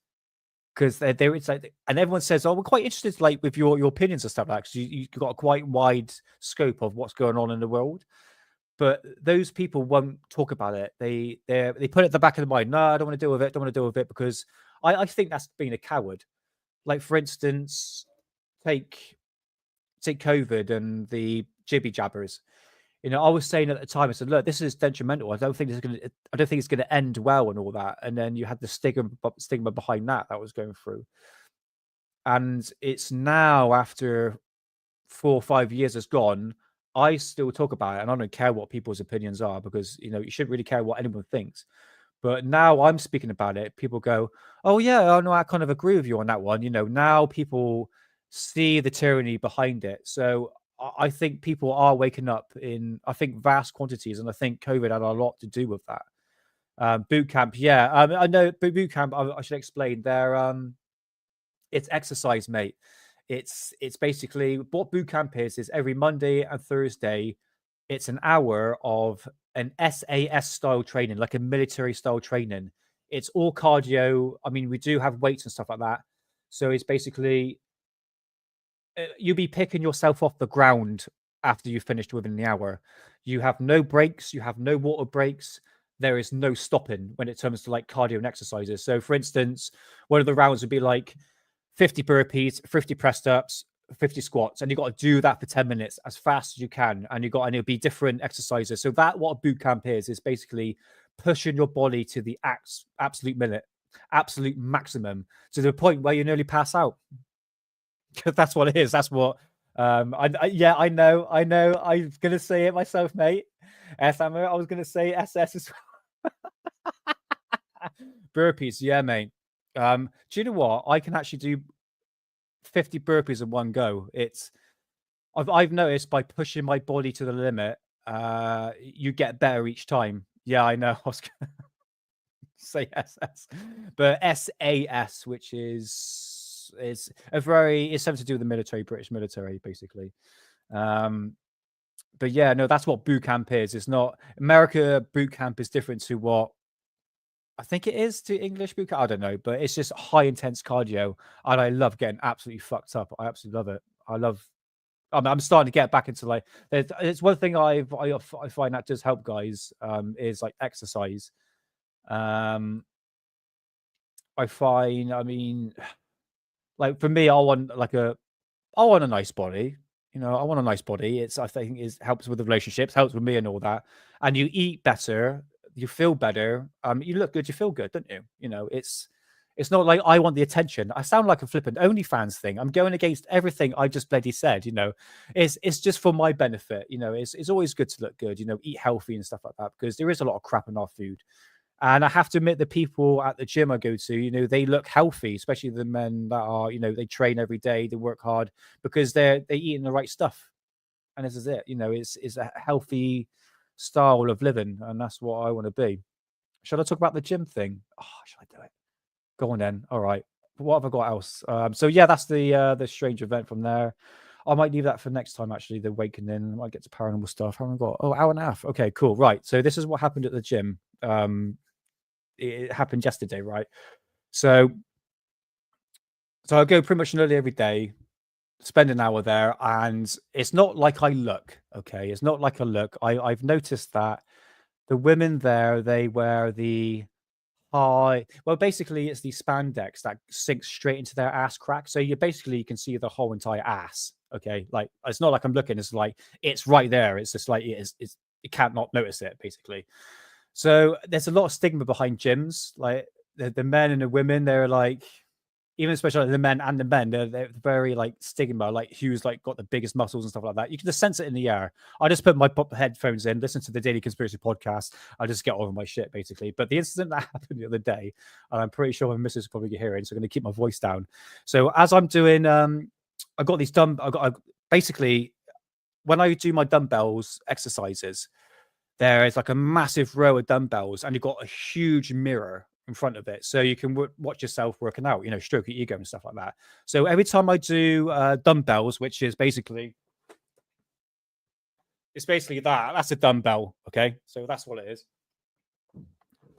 Because it's like, and everyone says, "Oh, we're quite interested, like with your opinions and stuff like that." Because you've got a quite wide scope of what's going on in the world. But those people won't talk about it. They put it at the back of their mind. No, I don't want to deal with it. Don't want to deal with it because I think that's being a coward. Like for instance, take COVID and the jibby jabbers. You know, I was saying at the time, I said, "Look, this is detrimental. I don't think it's going to end well and all that." And then you had the stigma behind that was going through. And it's now, after 4 or 5 years has gone, I still talk about it, and I don't care what people's opinions are, because you know you shouldn't really care what anyone thinks. But now I'm speaking about it, people go, "Oh yeah, I know, I kind of agree with you on that one." You know, now people see the tyranny behind it. So I think people are waking up in, I think, vast quantities, and I think COVID had a lot to do with that. Boot camp, yeah, I know. Boot camp, I should explain. It's exercise, mate. It's basically what boot camp is every Monday and Thursday. It's an hour of an SAS style training, like a military style training. It's all cardio. I mean, we do have weights and stuff like that. So it's basically, you'll be picking yourself off the ground after you've finished within the hour. You have no breaks. You have no water breaks. There is no stopping when it comes to like cardio and exercises. So for instance, one of the rounds would be like 50 burpees, 50 press ups, 50 squats, and you got to do that for 10 minutes as fast as you can, and it'll be different exercises. So that what a boot camp is basically pushing your body to the absolute maximum, to the point where you nearly pass out. That's what it is. That's what I know. I'm gonna say it myself, mate. Sammer, I was gonna say SS as well. Burpees, yeah, mate. Do you know what? I can actually do 50 burpees in one go. I've noticed by pushing my body to the limit, you get better each time. Yeah, I know. I was gonna say SS, but SAS, which is it's something to do with the military, British military, basically. But yeah, no, that's what boot camp is. It's not America. Boot camp is different to what I think it is to English boot camp. I don't know, but it's just high intense cardio, and I love getting absolutely fucked up. I absolutely love it. I'm starting to get back into like. It's one thing I find that does help guys is like exercise. I find, I mean, like for me, I want a nice body. You know, I want a nice body. I think helps with the relationships, helps with me and all that. And you eat better, you feel better. You look good, you feel good, don't you? You know, it's not like I want the attention. I sound like a flippant OnlyFans thing. I'm going against everything I just bloody said. You know, it's just for my benefit. You know, it's always good to look good. You know, eat healthy and stuff like that, because there is a lot of crap in our food. And I have to admit, the people at the gym I go to, you know, they look healthy, especially the men that are, you know, they train every day, they work hard because they're eating the right stuff. And this is it. You know, it's a healthy style of living, and that's what I want to be. Should I talk about the gym thing? Oh, should I do it? Go on then. All right. What have I got else? So yeah, that's the strange event from there. I might leave that for next time, actually, the awakening. I might get to paranormal stuff. How long have I got? Oh, hour and a half. Okay, cool. Right. So this is what happened at the gym. It happened yesterday, right? So I go pretty much nearly every day, spend an hour there, and it's not like I look, okay? It's not like I look. I've noticed that the women there, they wear the basically it's the spandex that sinks straight into their ass crack. So you can see the whole entire ass, okay? Like, it's not like I'm looking, it's like, it's right there. It's just like, you can't not notice it, basically. So there's a lot of stigma behind gyms. Like the men and the women, they're like, even especially like the men and the men, they're very like stigma, like who's like got the biggest muscles and stuff like that. You can just sense it in the air. I just put my headphones in, listen to the Daily Conspiracy podcast. I just get over my shit, basically. But the incident that happened the other day, and I'm pretty sure my missus will probably get hearing, so I'm going to keep my voice down. So as I'm doing, I got these basically, when I do my dumbbells exercises, there is like a massive row of dumbbells, and you've got a huge mirror in front of it, so you can watch yourself working out, you know, stroke your ego and stuff like that. So every time I do dumbbells, which is basically, that's a dumbbell, okay? So that's what it is.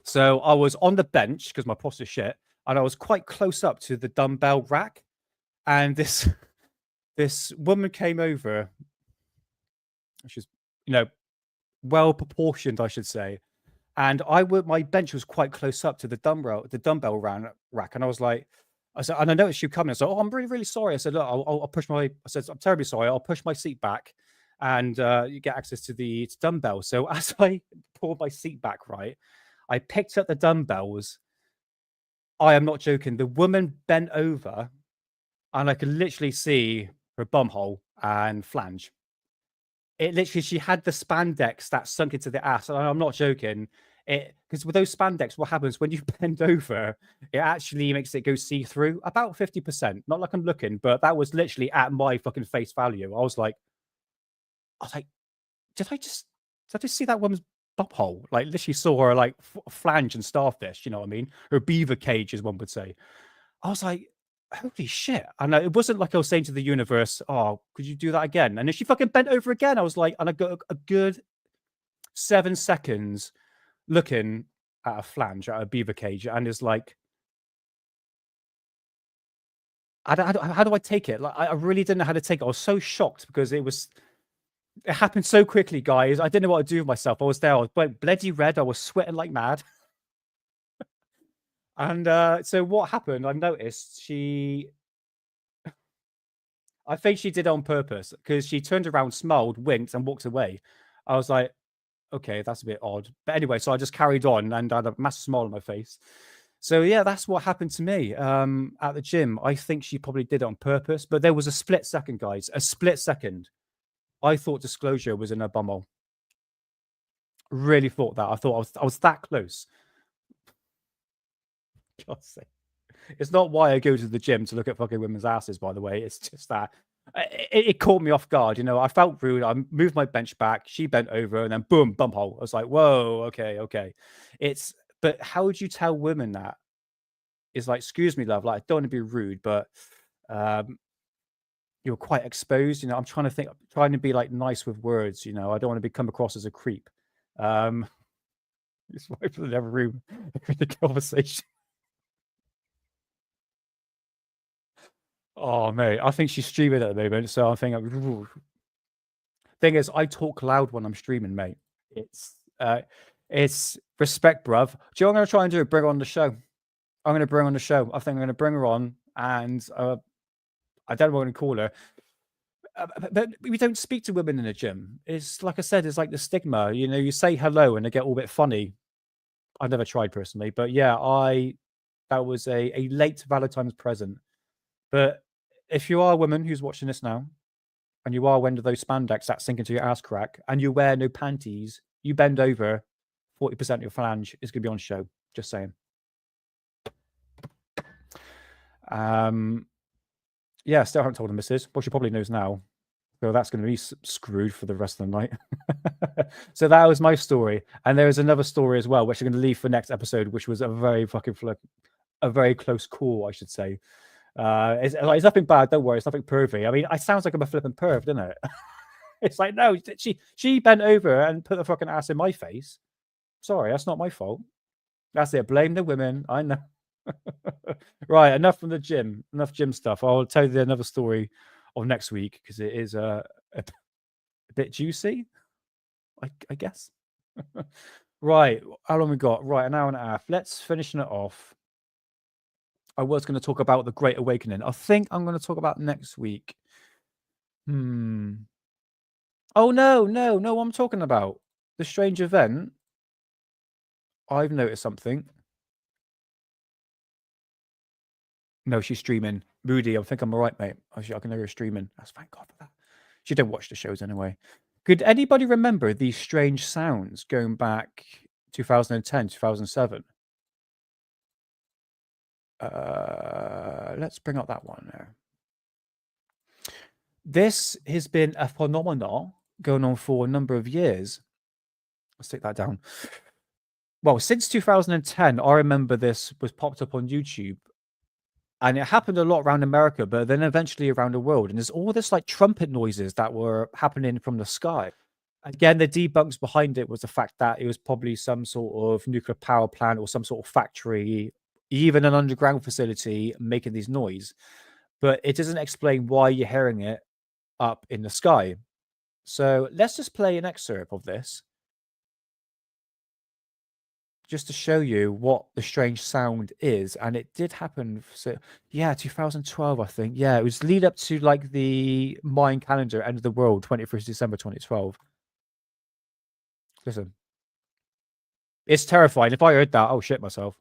So I was on the bench because my posture's shit, and I was quite close up to the dumbbell rack, and this woman came over. She's, you know, well proportioned, I should say, and my bench was quite close up to the dumbbell rack, and I said, and I noticed you coming. I said, "Oh, I'm really, really sorry." I said, "Look, I'll push my." I said, "I'm terribly sorry. I'll push my seat back, and you get access to the dumbbell." So as I pulled my seat back, right, I picked up the dumbbells. I am not joking. The woman bent over, and I could literally see her bumhole and flange. It literally, she had the spandex that sunk into the ass. And I'm not joking. Because with those spandex, what happens when you bend over, it actually makes it go see-through about 50%. Not like I'm looking, but that was literally at my fucking face value. I was like, did I just see that woman's butthole? Like, literally saw her like flange and starfish, you know what I mean? Her beaver cage, as one would say. I was like, holy shit. And it wasn't like I was saying to the universe, "Oh, could you do that again?" And then she fucking bent over again. I was like, and I got a good 7 seconds looking at a flange, at a beaver cage, and it's like, how do I take it? Like, I really didn't know how to take it. I was so shocked because it happened so quickly, guys. I didn't know what to do with myself. I was there, I was bloody red, I was sweating like mad. And so what happened, I noticed I think she did it on purpose because she turned around, smiled, winked, and walked away. I was like, okay, that's a bit odd. But anyway, so I just carried on and I had a massive smile on my face. So yeah, that's what happened to me at the gym. I think she probably did it on purpose, but there was a split second, guys. A split second. I thought disclosure was in her bumhole. Really thought that. I thought I was that close. God's sake. It's not why I go to the gym to look at fucking women's asses, by the way. It's just that it caught me off guard. You know, I felt rude. I moved my bench back. She bent over, and then boom, bump hole. I was like, whoa, okay. But how would you tell women that? It's like, excuse me, love. Like, I don't want to be rude, but you're quite exposed. You know, I'm trying to be like nice with words. You know, I don't want to come across as a creep. It's right for the never room in the conversation. Oh mate, I think she's streaming at the moment, so I think. Thing is, I talk loud when I'm streaming, mate. It's respect, bruv. Do you know what I'm gonna try and do? Bring her on the show. I'm gonna bring her on the show. I think I'm gonna bring her on, and I don't know what I'm gonna call her. But we don't speak to women in the gym. It's like I said, it's like the stigma. You know, you say hello and they get all a bit funny. I've never tried personally, but yeah, that was a late Valentine's present. But if you are a woman who's watching this now, and you are one of those spandex that sink into your ass crack, and you wear no panties, you bend over, 40% of your phalange is going to be on show. Just saying. Yeah, still haven't told the missus. Well, she probably knows now. So that's going to be screwed for the rest of the night. So that was my story. And there is another story as well, which I'm going to leave for next episode, which was a very close call, I should say. It's nothing bad, don't worry, it's nothing pervy. I mean, it sounds like I'm a flipping perv, doesn't it? It's like, no, she bent over and put the fucking ass in my face. Sorry, that's not my fault. That's it. Blame the women. I know. Right, enough from the gym. Enough gym stuff. I'll tell you another story of next week because it is a bit juicy, I guess. Right, how long we got? Right, an hour and a half. Let's finish it off. I was going to talk about the Great Awakening. I think I'm going to talk about next week. Oh, no, I'm talking about the strange event. I've noticed something. No, she's streaming. Moody, I think I'm all right, mate. I can hear her streaming. That's thank God for that. She don't watch the shows anyway. Could anybody remember these strange sounds going back 2010, 2007? Let's bring up that one there. This has been a phenomenon going on for a number of years. Let's take that down. Well, since 2010, I remember this was popped up on YouTube. And it happened a lot around America, but then eventually around the world. And there's all this like trumpet noises that were happening from the sky. Again, the debunks behind it was the fact that it was probably some sort of nuclear power plant or some sort of factory, even an underground facility making these noise. But it doesn't explain why you're hearing it up in the sky. So let's just play an excerpt of this, just to show you what the strange sound is. And it did happen. So yeah, 2012, I think. Yeah, it was lead up to like the Mayan calendar, end of the world, 21st December 2012. Listen. It's terrifying. If I heard that, I'll shit myself.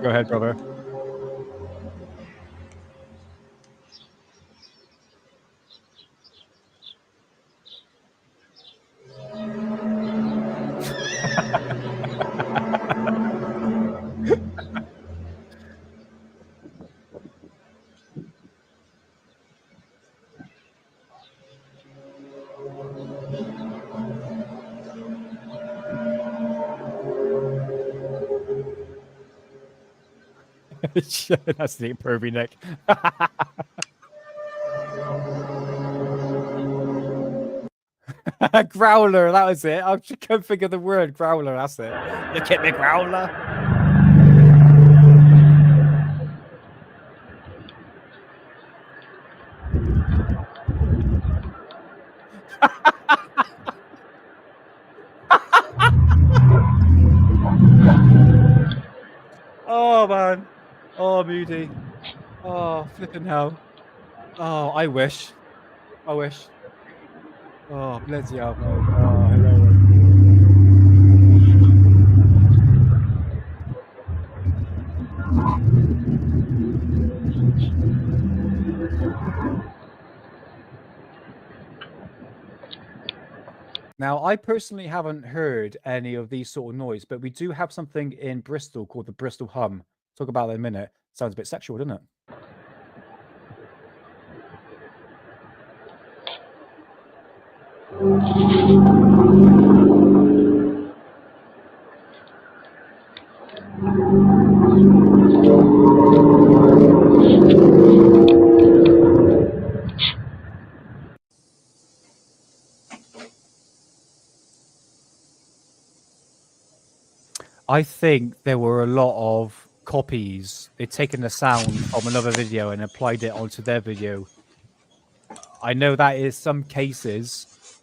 Go ahead, brother. That's the pervy Nick. Growler, that was it. I couldn't think of the word growler. That's it. Look at me, growler. Oh man. Oh Moody. Oh flipping hell. Oh, I wish. I wish. Oh bloody hell, mate. Oh hilarious. Now, I personally haven't heard any of these sort of noise, but we do have something in Bristol called the Bristol Hum. Talk about that in a minute. Sounds a bit sexual, doesn't it? I think there were a lot of copies. They'd taken the sound from another video and applied it onto their video. I know that is some cases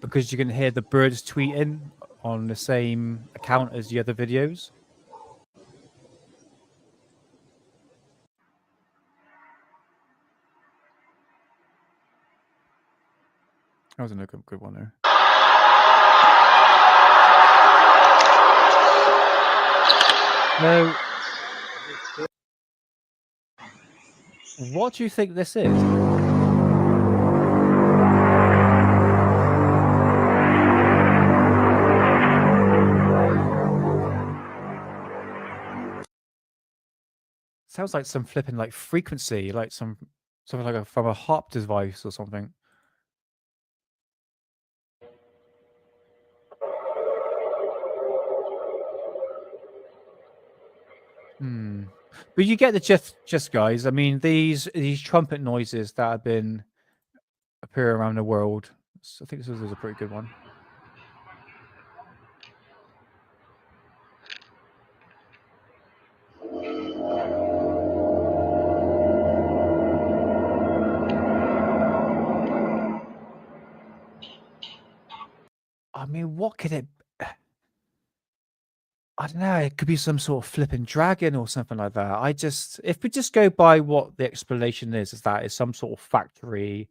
because you can hear the birds tweeting on the same account as the other videos. That was a good one there. No. What do you think this is? Sounds like some flipping like frequency, like something like from a harp device or something. But you get the gist, guys. I mean, these trumpet noises that have been appearing around the world. I think this was a pretty good one. I mean, what could it? I don't know. It could be some sort of flipping dragon or something like that. If we just go by what the explanation is that it's some sort of factory.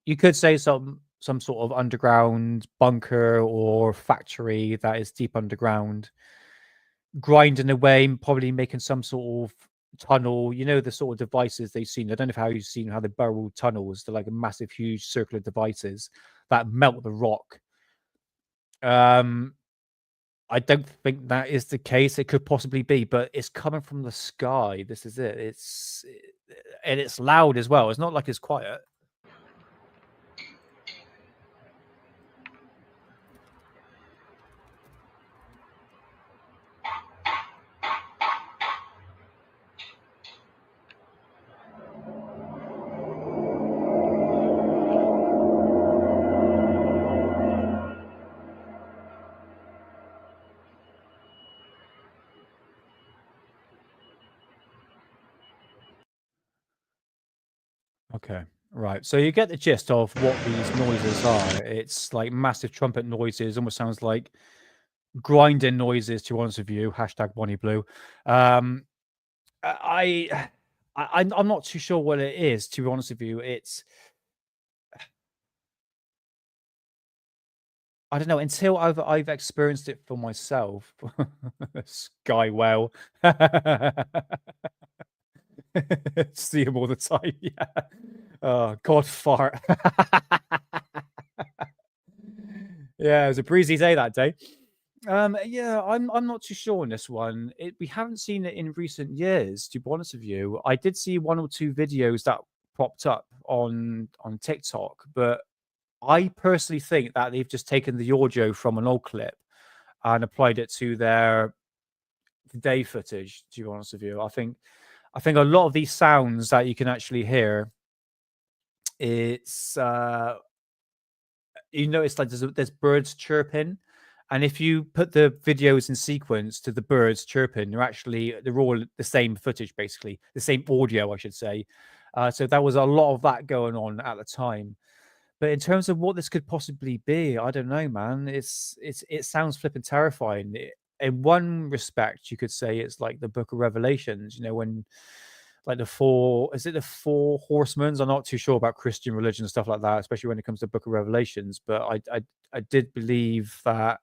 You could say some sort of underground bunker or factory that is deep underground, grinding away, probably making some sort of tunnel. You know, the sort of devices they've seen. I don't know how you've seen how they burrow tunnels. They're like a massive, huge circular devices that melt the rock. I don't think that is the case. It could possibly be, but it's coming from the sky. This is it. And it's loud as well. It's not like it's quiet. Okay, right. So you get the gist of what these noises are. It's like massive trumpet noises, almost sounds like grinding noises, to be honest with you. Hashtag Bonnie Blue. I'm not too sure what it is, to be honest with you. I don't know, until I've experienced it for myself. Sky whale. See him all the time. Yeah. Oh, God fart. Yeah, it was a breezy day that day. Yeah, I'm not too sure on this one. We haven't seen it in recent years, to be honest with you. I did see one or two videos that popped up on TikTok, but I personally think that they've just taken the audio from an old clip and applied it to their day footage, to be honest with you. I think a lot of these sounds that you can actually hear, it's you notice like there's birds chirping, and if you put the videos in sequence to the birds chirping, they're all the same footage, basically the same audio, I should say. So there was a lot of that going on at the time. But in terms of what this could possibly be, I don't know, man. It sounds flipping terrifying. In one respect, you could say it's like the Book of Revelations. You know, when like the four horsemen. I'm not too sure about Christian religion and stuff like that, especially when it comes to Book of Revelations. But I did believe that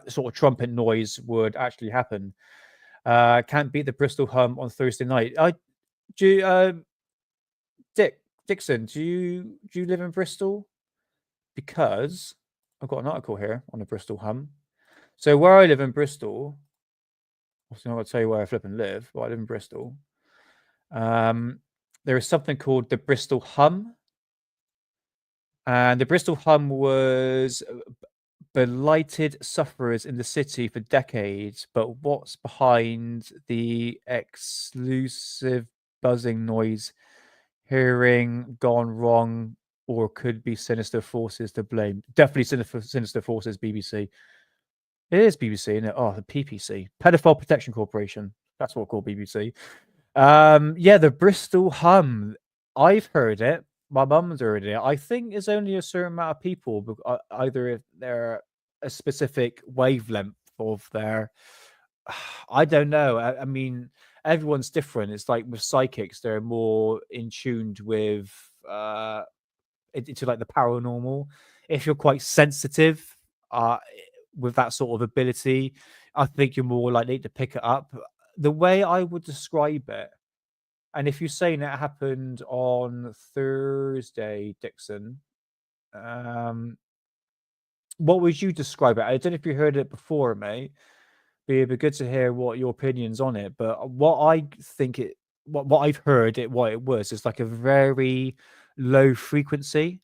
sort of trumpet noise would actually happen. Can't beat the Bristol hum on Thursday night. Dixon, do you live in Bristol? Because I've got an article here on the Bristol hum. So where I live in Bristol, obviously I'm not going to tell you where I flip and live, but I live in Bristol. There is something called the Bristol hum. And the Bristol hum was belighted sufferers in the city for decades, but what's behind the exclusive buzzing noise? Hearing gone wrong, or could be sinister forces to blame? Definitely sinister forces, BBC. It is BBC, isn't it? Oh, the PPC, Pedophile Protection Corporation. That's what we're called, BBC. Yeah, the Bristol hum. I've heard it. My mum's heard it. I think it's only a certain amount of people, either if they're a specific wavelength of their. I don't know. I mean, everyone's different. It's like with psychics, they're more in tuned with into like the paranormal. If you're quite sensitive, with that sort of ability, I think you're more likely to pick it up. The way I would describe it, and if you're saying it happened on Thursday, Dixon, what would you describe it? I don't know if you heard it before, mate. But it'd be good to hear what your opinions on it. But what I think what I've heard what it was is like a very low frequency.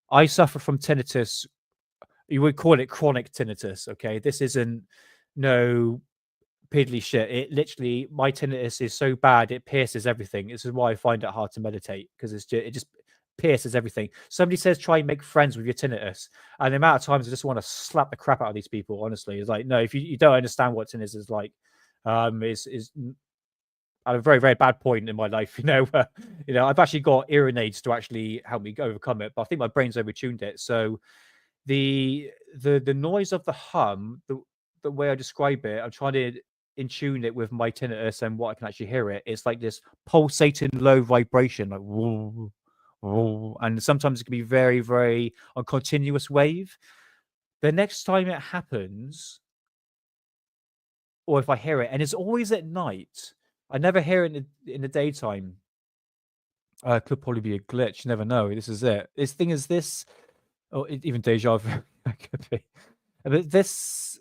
I suffer from tinnitus. You would call it chronic tinnitus. Okay, this isn't no piddly shit. It literally, my tinnitus is so bad it pierces everything. This is why I find it hard to meditate, because it just pierces everything. Somebody says try and make friends with your tinnitus, and the amount of times I just want to slap the crap out of these people. Honestly, it's like, no, if you don't understand what tinnitus is like, is at a very, very bad point in my life. I've actually got ear aids to actually help me overcome it, but I think my brain's overtuned it. So the noise of the hum, the way I describe it, I'm trying to in tune it with my tinnitus and what I can actually hear it. It's like this pulsating low vibration, like whoa, whoa, and sometimes it can be very, very a continuous wave. The next time it happens, or if I hear it, and it's always at night, I never hear it in the daytime. It could probably be a glitch. You never know. This is it. This thing is this, or even deja vu. Could be. But this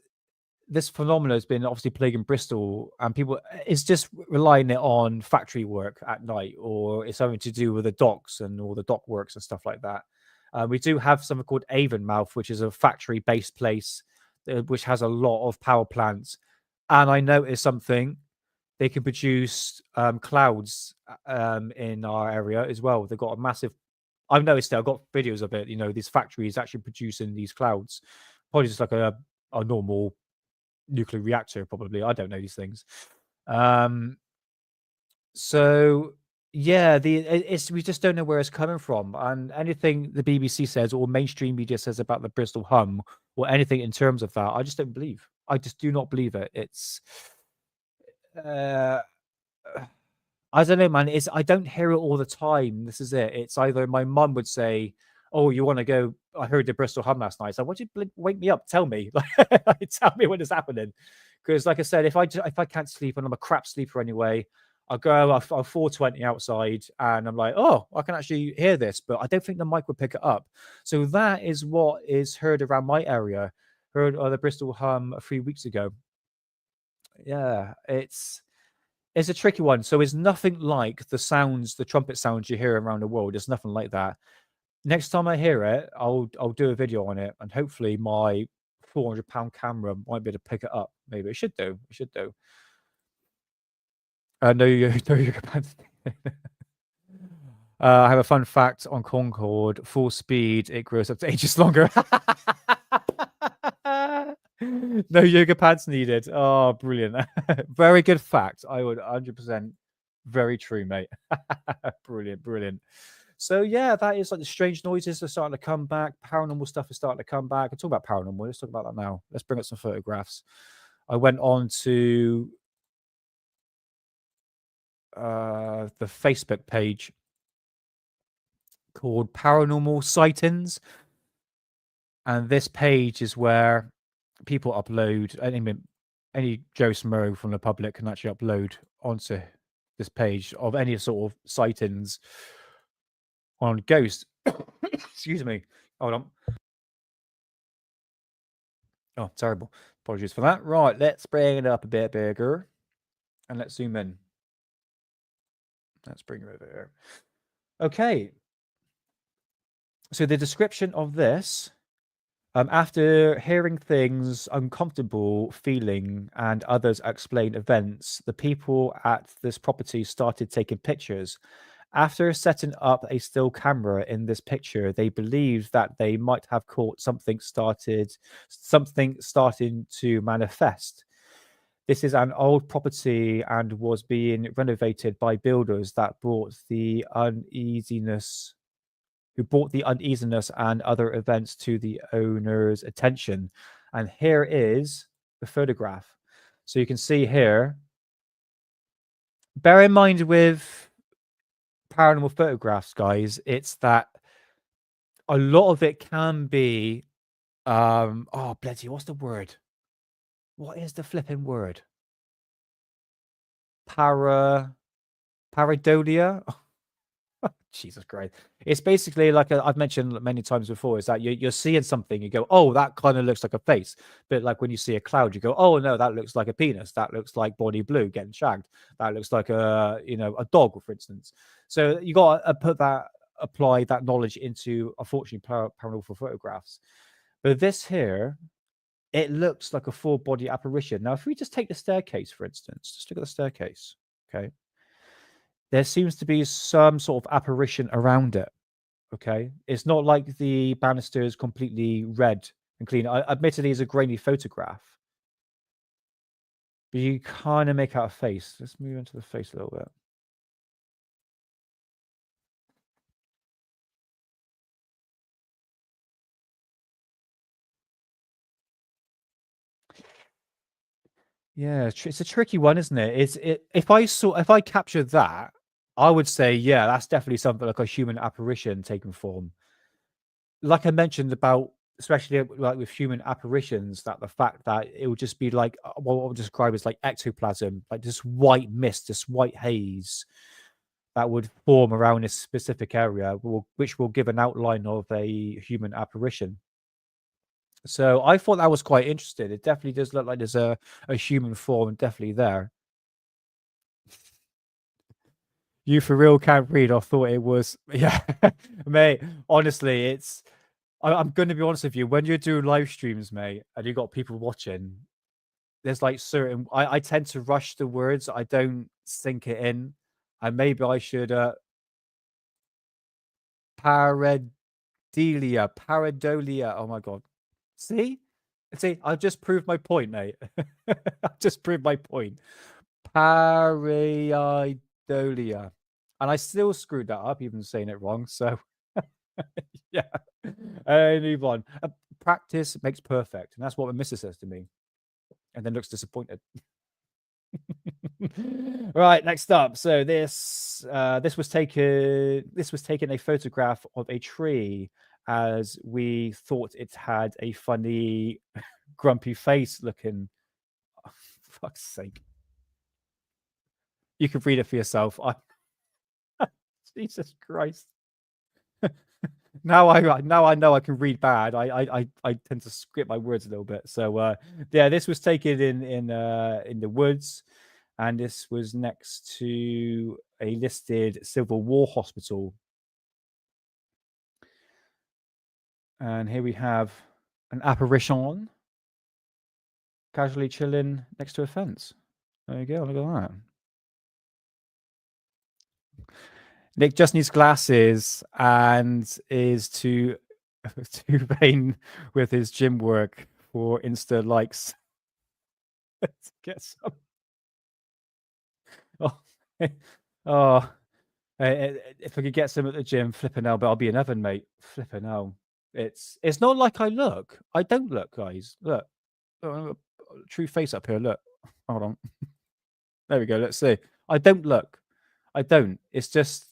phenomenon has been obviously plaguing Bristol, and people, it's just relying it on factory work at night, or it's something to do with the docks and all the dock works and stuff like that. We do have something called Avonmouth, which is a factory-based place which has a lot of power plants. And I noticed something. They can produce clouds in our area as well. They've got a massive. I've noticed it. I've got videos of it. These factories actually producing these clouds. Probably just like a normal nuclear reactor, probably. I don't know these things. So yeah, we just don't know where it's coming from, and anything the BBC says or mainstream media says about the Bristol hum or anything in terms of that, I just don't believe. I just do not believe it. It's I don't know, man. I don't hear it all the time. This is it. It's either my mum would say, "Oh, you want to go? I heard the Bristol hum last night." So, "Why don't you wake me up? Tell me, tell me when it's happening." Because, like I said, if I can't sleep and I'm a crap sleeper anyway, I'll go. I'll 420 outside, and I'm like, "Oh, I can actually hear this," but I don't think the mic would pick it up. So that is what is heard around my area. Heard the Bristol hum 3 weeks ago. Yeah, it's a tricky one. So it's nothing like the trumpet sounds you hear around the world. It's nothing like that. Next time I hear it, I'll do a video on it, and hopefully my 400-pound camera might be able to pick it up. Maybe it should do. It should do. No, you I have a fun fact on Concorde. Full speed, it grows up to ages longer. No yoga pants needed. Oh, brilliant. Very good fact. I would 100% Very true, mate. Brilliant, brilliant. So yeah, that is like the strange noises are starting to come back. Paranormal stuff is starting to come back. I'm talking about paranormal. Let's talk about that now. Let's bring up some photographs. I went on to the Facebook page called Paranormal Sightings, and this page is where people upload any Joe Smo from the public can actually upload onto this page of any sort of sightings on ghosts. Excuse me. Hold on. Oh, terrible. Apologies for that. Right, let's bring it up a bit bigger and let's zoom in. Let's bring it over here. Okay. So the description of this, after hearing things uncomfortable feeling and others explain events, the people at this property started taking pictures. After setting up a still camera in this picture, they believed that they might have caught something starting to manifest. This is an old property and was being renovated by builders that brought the uneasiness and other events to the owner's attention. And here is the photograph. So you can see here, bear in mind with paranormal photographs, guys, it's that a lot of it can be oh bloody, what's the word? What is the flipping word? Pareidolia? Jesus Christ. It's basically like I've mentioned many times before, is that you're seeing something, you go, oh, that kind of looks like a face. But like when you see a cloud, you go, oh no, that looks like a penis. That looks like Bonnie Blue getting shagged. That looks like a dog, for instance. So you got to apply that knowledge into, unfortunately, paranormal photographs. But this here, it looks like a full body apparition. Now, if we just take the staircase, for instance, just look at the staircase, okay? There seems to be some sort of apparition around it, okay? It's not like the banister is completely red and clean. Admittedly, it's a grainy photograph, but you kind of make out a face. Let's move into the face a little bit. Yeah, it's a tricky one, isn't it? If I captured that, I would say, yeah, that's definitely something like a human apparition taking form. Like I mentioned about, especially like with human apparitions, that the fact that it would just be like what I would describe as like ectoplasm, like this white mist, this white haze that would form around a specific area, which will give an outline of a human apparition. So I thought that was quite interesting. It definitely does look like there's a human form definitely there. You for real can't read. I thought it was, yeah, mate. Honestly, I'm going to be honest with you. When you're doing live streams, mate, and you got people watching, there's like certain. I tend to rush the words. I don't sink it in, and maybe I should. Paradolia. Oh my god. See, I've just proved my point, mate. I've just proved my point. Pareidolia. And I still screwed that up, even saying it wrong. So, yeah. Move on. Practice makes perfect. And that's what my missus says to me. And then looks disappointed. Right, next up. So this was taken a photograph of a tree, as we thought it had a funny grumpy face looking. Oh, for fuck's sake. You can read it for yourself. Jesus Christ. Now I know I can read bad. I tend to script my words a little bit. So yeah, this was taken in the woods, and this was next to a listed Civil War hospital. And here we have an apparition casually chilling next to a fence. There you go. Look at that. Nick just needs glasses and is too vain with his gym work for Insta likes. Let's get some. Oh, Oh, if I could get some at the gym, flipping hell, but I'll be in heaven, mate. Flipping hell. It's not like I look. I don't look, guys. Look. True face up here. Look. Hold on. There we go. Let's see. I don't look. I don't. It's just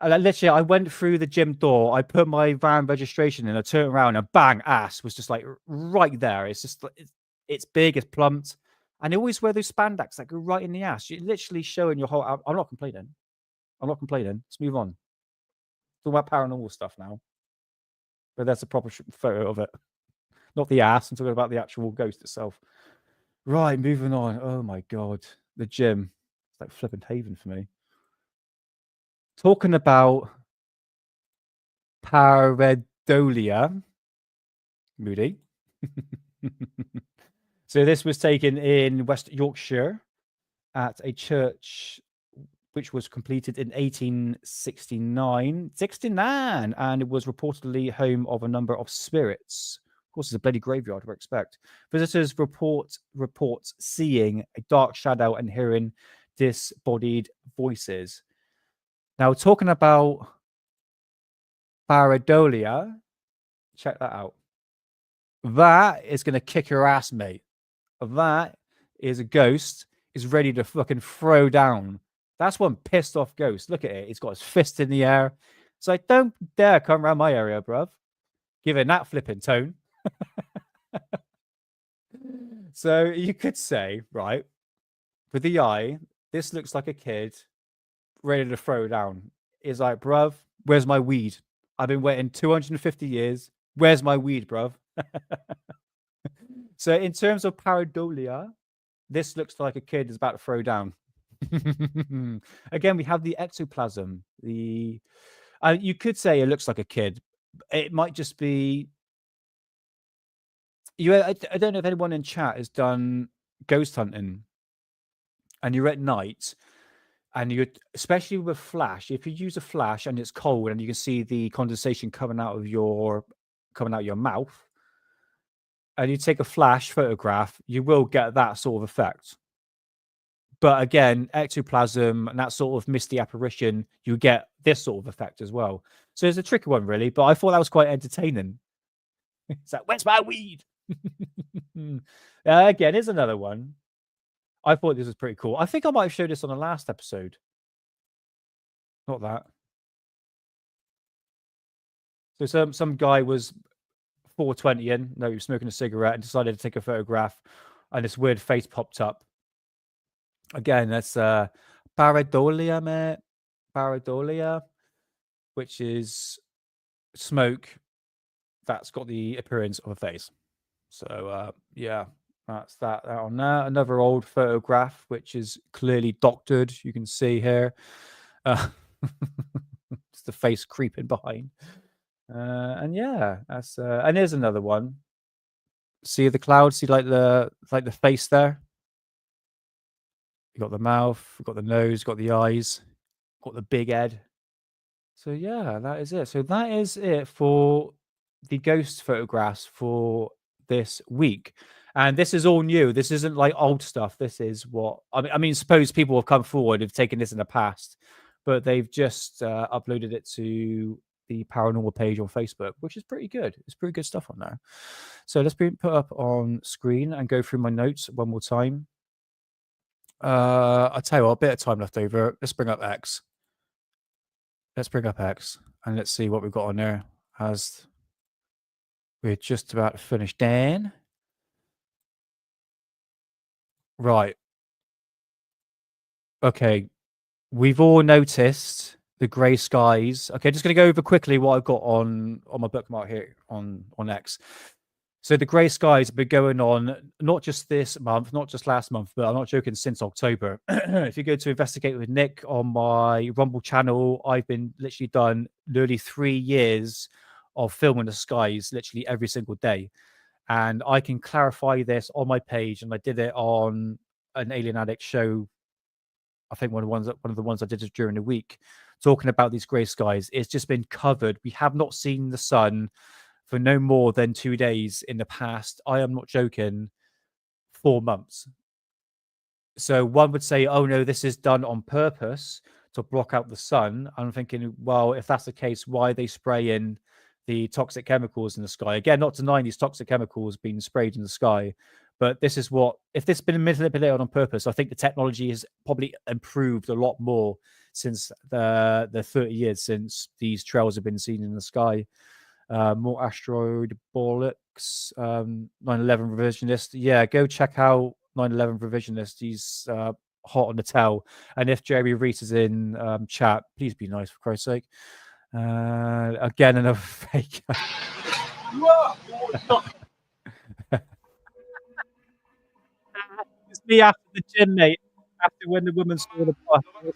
literally, I went through the gym door. I put my van registration in. I turned around and bang, ass was just like right there. It's just it's big, it's plumped, and they always wear those spandex that go right in the ass. You're literally showing your whole. I'm not complaining. I'm not complaining. Let's move on. Talk about paranormal stuff now. But that's a proper photo of it, not the ass. I'm talking about the actual ghost itself. Right, moving on. Oh my god, the gym. It's like flipping haven for me. Talking about pareidolia, Moody. So this was taken in West Yorkshire at a church which was completed in 1869, and it was reportedly home of a number of spirits. Of course, it's a bloody graveyard, we expect. Visitors report seeing a dark shadow and hearing disembodied voices. Now, talking about pareidolia, check that out. That is going to kick your ass, mate. That is a ghost is ready to fucking throw down. That's one pissed off ghost. Look at it. He's got his fist in the air. It's like, don't dare come around my area, bruv. Giving that flipping tone. So you could say, right, with the eye, this looks like a kid ready to throw down. He's like, bruv, where's my weed? I've been waiting 250 years. Where's my weed, bruv? So in terms of pareidolia, this looks like a kid is about to throw down. Again, we have the ectoplasm. You could say it looks like a kid. It might just be. I don't know if anyone in chat has done ghost hunting, and you're at night, and you, especially with flash, if you use a flash and it's cold and you can see the condensation coming out of your mouth, and you take a flash photograph, you will get that sort of effect. But again, ectoplasm and that sort of misty apparition, you get this sort of effect as well. So it's a tricky one, really. But I thought that was quite entertaining. It's like, where's my weed? Again, here's another one. I thought this was pretty cool. I think I might have showed this on the last episode. Not that. So some guy was 420 in. No, he was smoking a cigarette and decided to take a photograph, and this weird face popped up. Again, that's pareidolia, mate. Pareidolia, which is smoke that's got the appearance of a face. So yeah, that's that on there. Another old photograph, which is clearly doctored. You can see here. It's the face creeping behind. And yeah, that's and here's another one. See the cloud? See like the face there? You got the mouth, you got the nose, got the eyes, got the big head. So yeah, that is it. So that is it for the ghost photographs for this week. And this is all new. This isn't like old stuff. This is what I mean, suppose people have come forward, have taken this in the past, but they've just uploaded it to the Paranormal page on Facebook, which is pretty good. It's pretty good stuff on there. So let's put up on screen and go through my notes one more time. I'll tell you what, a bit of time left over. Let's bring up X. Let's bring up X and let's see what we've got on there as we're just about to finish. Dan. Right. Okay. We've all noticed the grey skies. Okay, just going to go over quickly what I've got on my bookmark here on X. So the grey skies have been going on not just this month, not just last month, but I'm not joking, since October. If you go to Investigate with Nick on my Rumble channel, I've been literally done nearly 3 years of filming the skies literally every single day. And I can clarify this on my page, and I did it on an Alien Addict show. I think one of the ones I did during the week, talking about these grey skies. It's just been covered. We have not seen the sun for no more than 2 days in the past, I am not joking, 4 months. So one would say, oh no, this is done on purpose to block out the sun. I'm thinking, well, if that's the case, why are they spraying the toxic chemicals in the sky? Again, not denying these toxic chemicals being sprayed in the sky, but this is what, if this has been manipulated on purpose, I think the technology has probably improved a lot more since the 30 years since these trails have been seen in the sky. More Asteroid bollocks. 9/11 revisionist. Yeah, go check out 9/11 revisionist. He's hot on the tail. And if Jeremy Reese is in chat, please be nice for Christ's sake. Again, another fake. It's me after the gym, mate. After when the woman saw the bus, it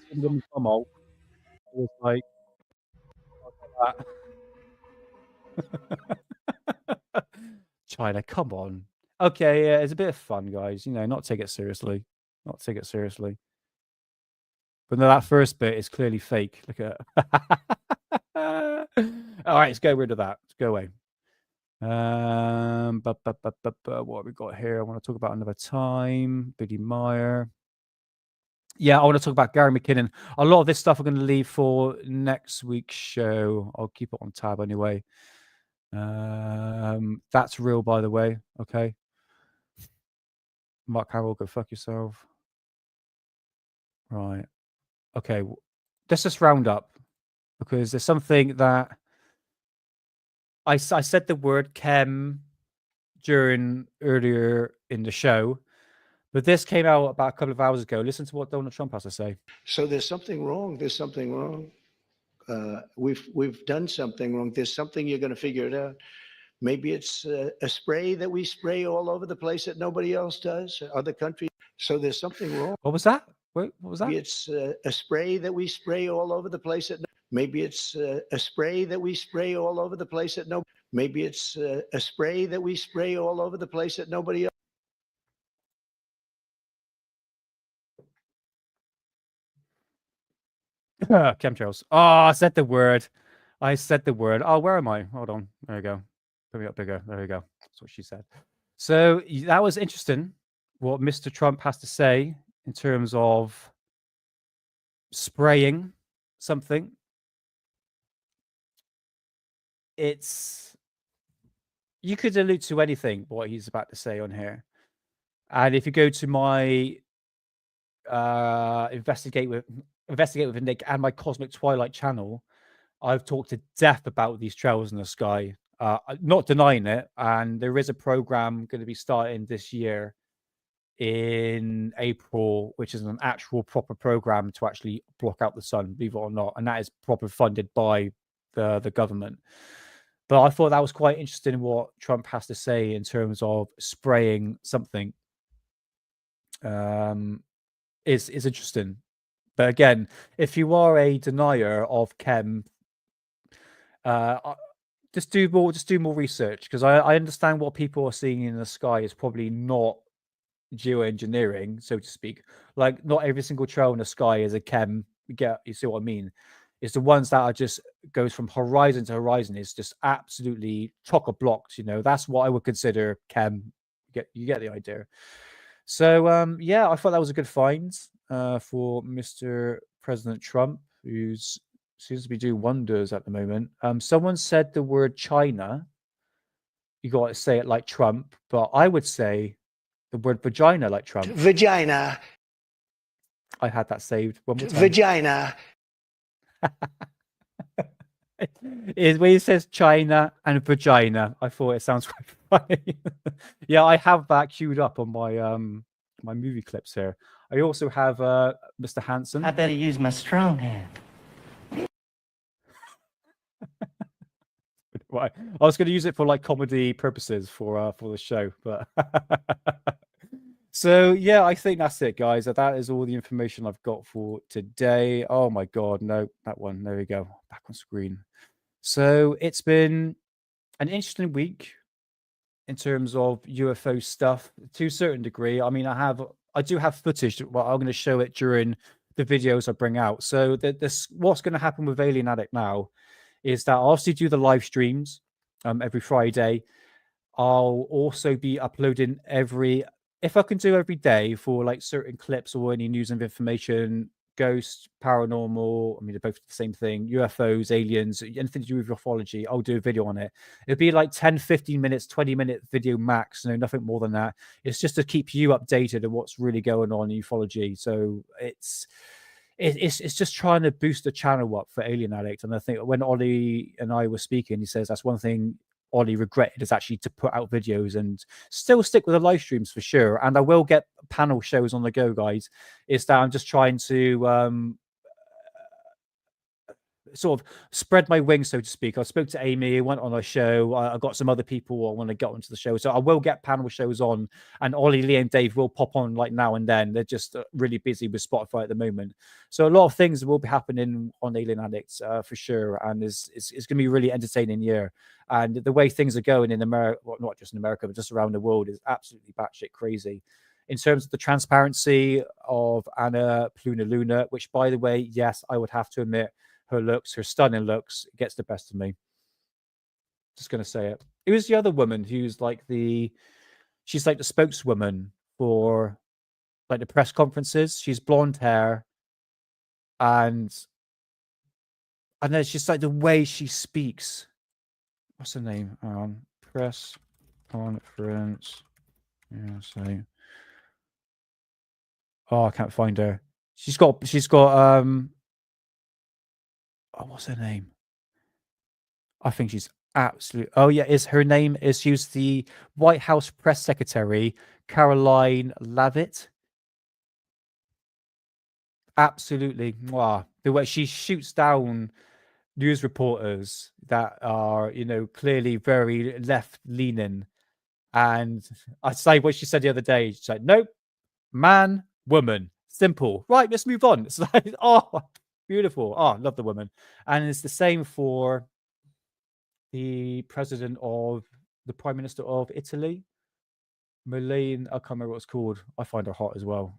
was like, China, come on. Okay, yeah, it's a bit of fun, guys. You know, not take it seriously. Not take it seriously. But no, that first bit is clearly fake. Look at it. All right, let's get rid of that. Let's go away. What have we got here? I want to talk about another time. Billy Meyer. Yeah, I want to talk about Gary McKinnon. A lot of this stuff I'm going to leave for next week's show. I'll keep it on tab anyway. That's real, by the way. Okay. Mark Harrell, go fuck yourself. Right. Okay. Let's just round up because there's something that I said the word chem during earlier in the show, but this came out about a couple of hours ago. Listen to what Donald Trump has to say. So there's something wrong. There's something wrong. We've done something wrong. There's something, you're going to figure it out. Maybe it's a spray that we spray all over the place that nobody else does. Other countries. So there's something wrong. What was that? Wait, what was that? Maybe it's a spray that we spray all over the place. Maybe it's a spray that we spray all over the place that no. Maybe it's a spray that we spray all over the place that nobody else. Chemtrails. Oh, I said the word. I said the word. Oh, where am I? Hold on. There we go. Put me up bigger. There we go. That's what she said. So that was interesting. What Mr. Trump has to say in terms of spraying something. You could allude to anything what he's about to say on here. And if you go to my investigate with Nick and my Cosmic Twilight channel, I've talked to death about these trails in the sky. Not denying it, and there is a program going to be starting this year in April, which is an actual proper program to actually block out the sun, believe it or not, and that is proper funded by the government. But I thought that was quite interesting what Trump has to say in terms of spraying something. Is interesting. But again, if you are a denier of chem, just do more research, because I understand what people are seeing in the sky is probably not geoengineering, so to speak. Like, not every single trail in the sky is a chem. You see what I mean? It's the ones that are just goes from horizon to horizon is just absolutely chock-a-blocked. You know, that's what I would consider chem. You get the idea. So yeah, I thought that was a good find for Mr. President Trump, who seems to be doing wonders at the moment. Someone said the word China. You got to say it like Trump, but I would say the word vagina like Trump. Vagina. I had that saved. One more time. Vagina. Is where he says China and vagina. I thought it sounds quite funny. Yeah, I have that queued up on my my movie clips here. I also have Mr. Hanson. I better use my strong hand. Right. I was going to use it for like comedy purposes for the show, but so yeah, I think that's it, guys. That is all the information I've got for today. Oh my god, no, that one. There we go. Back on screen. So it's been an interesting week in terms of UFO stuff to a certain degree. I mean, I do have footage. Well, I'm going to show it during the videos I bring out. So what's going to happen with Alien Addict now is that I'll obviously do the live streams every Friday. I'll also be uploading every if I can do every day for like certain clips or any news and information, ghosts, paranormal, I mean, they're both the same thing, UFOs, aliens, anything to do with ufology, I'll do a video on it. It'd be like 10, 15 minutes, 20-minute video max, nothing more than that. It's just to keep you updated on what's really going on in ufology. So it's just trying to boost the channel up for Alien Addict. And I think when Ollie and I were speaking, he says that's one thing Ollie regretted, is actually to put out videos and still stick with the live streams for sure. And I will get panel shows on the go, guys. Is that I'm just trying to sort of spread my wings, so to speak. I spoke to Amy, went on a show. I got some other people I want to get onto the show. So I will get panel shows on, and Ollie, Lee, and Dave will pop on like now and then. They're just really busy with Spotify at the moment. So a lot of things will be happening on Alien Addicts for sure. And it's going to be a really entertaining year. And the way things are going in America, well, not just in America, but just around the world, is absolutely batshit crazy. In terms of the transparency of Anna Pluna, which, by the way, yes, I would have to admit, her looks, her stunning looks, gets the best of me. Just going to say it. It was the other woman who's like she's like the spokeswoman for like the press conferences. She's blonde hair. And then it's just like the way she speaks. What's her name? Press conference. Yeah, so. Oh, I can't find her. She's got oh, what's her name? I think she's absolutely. Oh yeah, she was the White House press secretary, Caroline Leavitt. Absolutely, wow. The way she shoots down news reporters that are, clearly very left-leaning, and I say what she said the other day. She's like, "Nope, man, woman, simple. Right, let's move on." It's like, oh. Beautiful. Oh, love the woman. And it's the same for the prime minister of Italy, Marlene. I can't remember what it's called. I find her hot as well.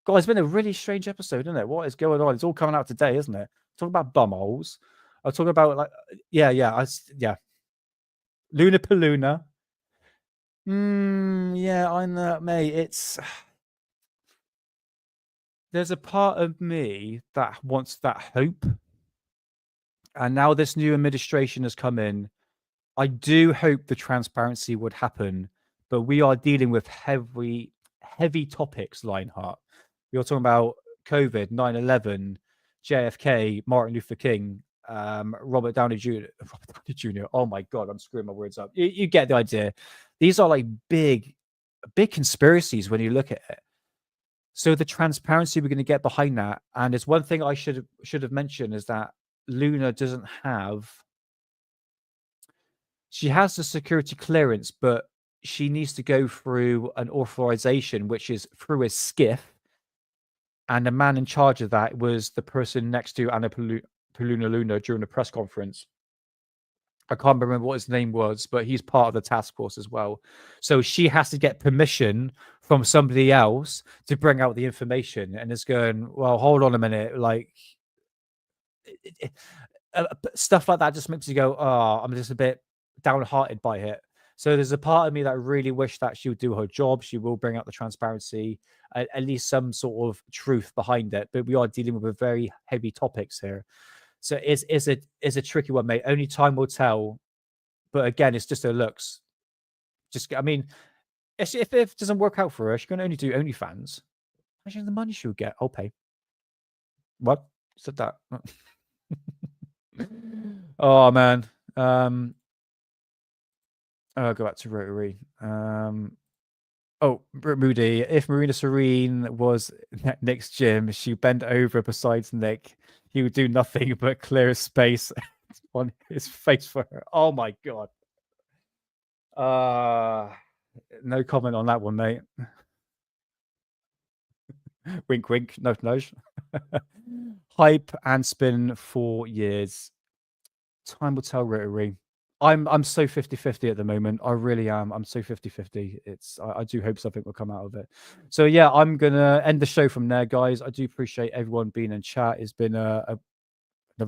God, it's been a really strange episode, isn't it? What is going on? It's all coming out today, isn't it? Talking about bumholes. I'm talking about yeah. Luna Paluna. Yeah, I know, mate. There's a part of me that wants that hope. And now this new administration has come in. I do hope the transparency would happen, but we are dealing with heavy topics, Lionheart. You're talking about COVID, 9/11, JFK, Martin Luther King, Robert Downey Jr. Oh my God, I'm screwing my words up. You get the idea. These are like big conspiracies when you look at it. So the transparency we're going to get behind that, and it's one thing I should have mentioned, is that Luna doesn't have. She has the security clearance, but she needs to go through an authorization, which is through a SCIF. And the man in charge of that was the person next to Anna Luna during the press conference. I can't remember what his name was, but he's part of the task force as well. So she has to get permission from somebody else to bring out the information. And it's going, well, hold on a minute. Like, stuff like that just makes you go, oh, I'm just a bit downhearted by it. So there's a part of me that really wish that she would do her job. She will bring out the transparency, at least some sort of truth behind it. But we are dealing with very heavy topics here. So it's a tricky one, mate. Only time will tell. But again, it's just her looks. I mean, if it doesn't work out for her, she can only do OnlyFans. Imagine the money she would get. I'll pay. What? Said that. Oh man. I'll go back to Rotary. Moody. If Marina Serene was Nick's gym, she bent over besides Nick. He would do nothing but clear space on his face for her. Oh my God. No comment on that one, mate. Wink, wink, nudge, nudge. Hype and spin for years. Time will tell, Rotary. I'm so 50-50 at the moment. I really am. I'm so 50-50. I do hope something will come out of it. So yeah, I'm gonna end the show from there, guys. I do appreciate everyone being in chat. It's been another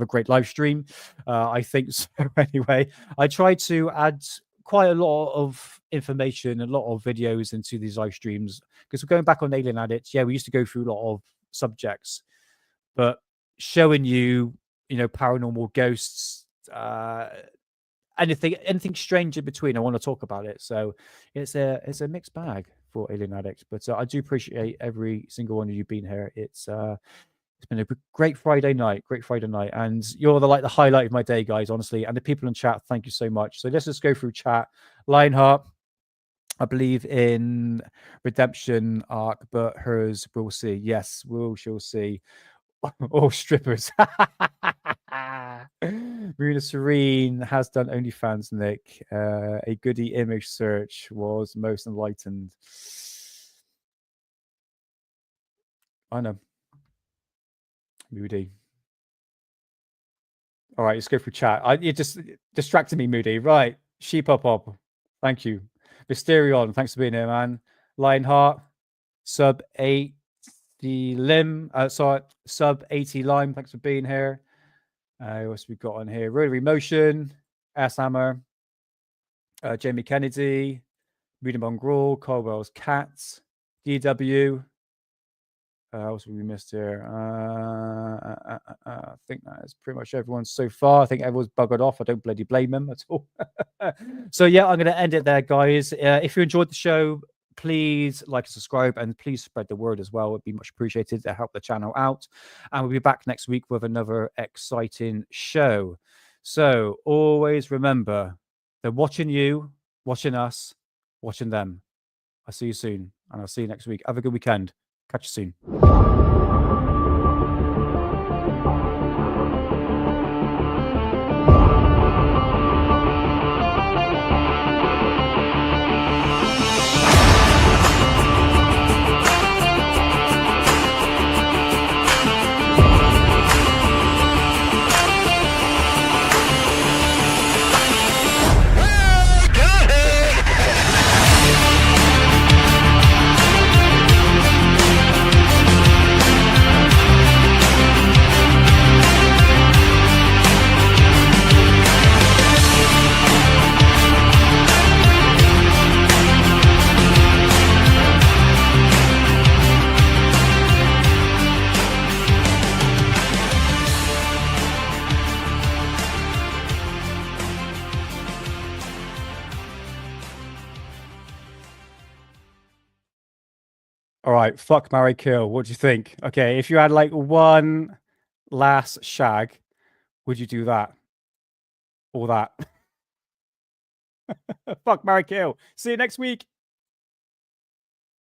great live stream. I think so. Anyway, I tried to add quite a lot of information, a lot of videos into these live streams, because we're going back on Alien Addicts. Yeah, we used to go through a lot of subjects, but showing you, paranormal, ghosts, anything strange in between, I want to talk about it. So it's a mixed bag for Alien Addicts, but I do appreciate every single one of you being here. It's been a great Friday night, and you're the highlight of my day, guys, honestly. And the people in chat, thank you so much. So let's just go through chat. Lionheart, I believe in redemption arc, but hers we'll see. Yes, she'll see. All strippers. Marina Serene has done OnlyFans, Nick. A goody image search was most enlightened. I know. Moody. All right, let's go through chat. You just distracted me, Moody. Right. Sheep up. Thank you. Mysterion, thanks for being here, man. Lionheart, sub 80 Lim. Sub 80 Lime, thanks for being here. What else we got on here? Rotary Motion, S Hammer, Jamie Kennedy, Moody Mongrel, Caldwell's Cats, DW. What else have we missed here? I think that is pretty much everyone so far. I think everyone's buggered off. I don't bloody blame them at all. So yeah, I'm going to end it there, guys. If you enjoyed the show, please like and subscribe, and please spread the word as well. It'd be much appreciated to help the channel out. And we'll be back next week with another exciting show. So always remember, they're watching you, watching us, watching them. I'll see you soon, and I'll see you next week. Have a good weekend. Catch you soon. All right, fuck, marry, kill. What do you think? Okay, if you had like one last shag, would you do that or that? Fuck, marry, kill. See you next week.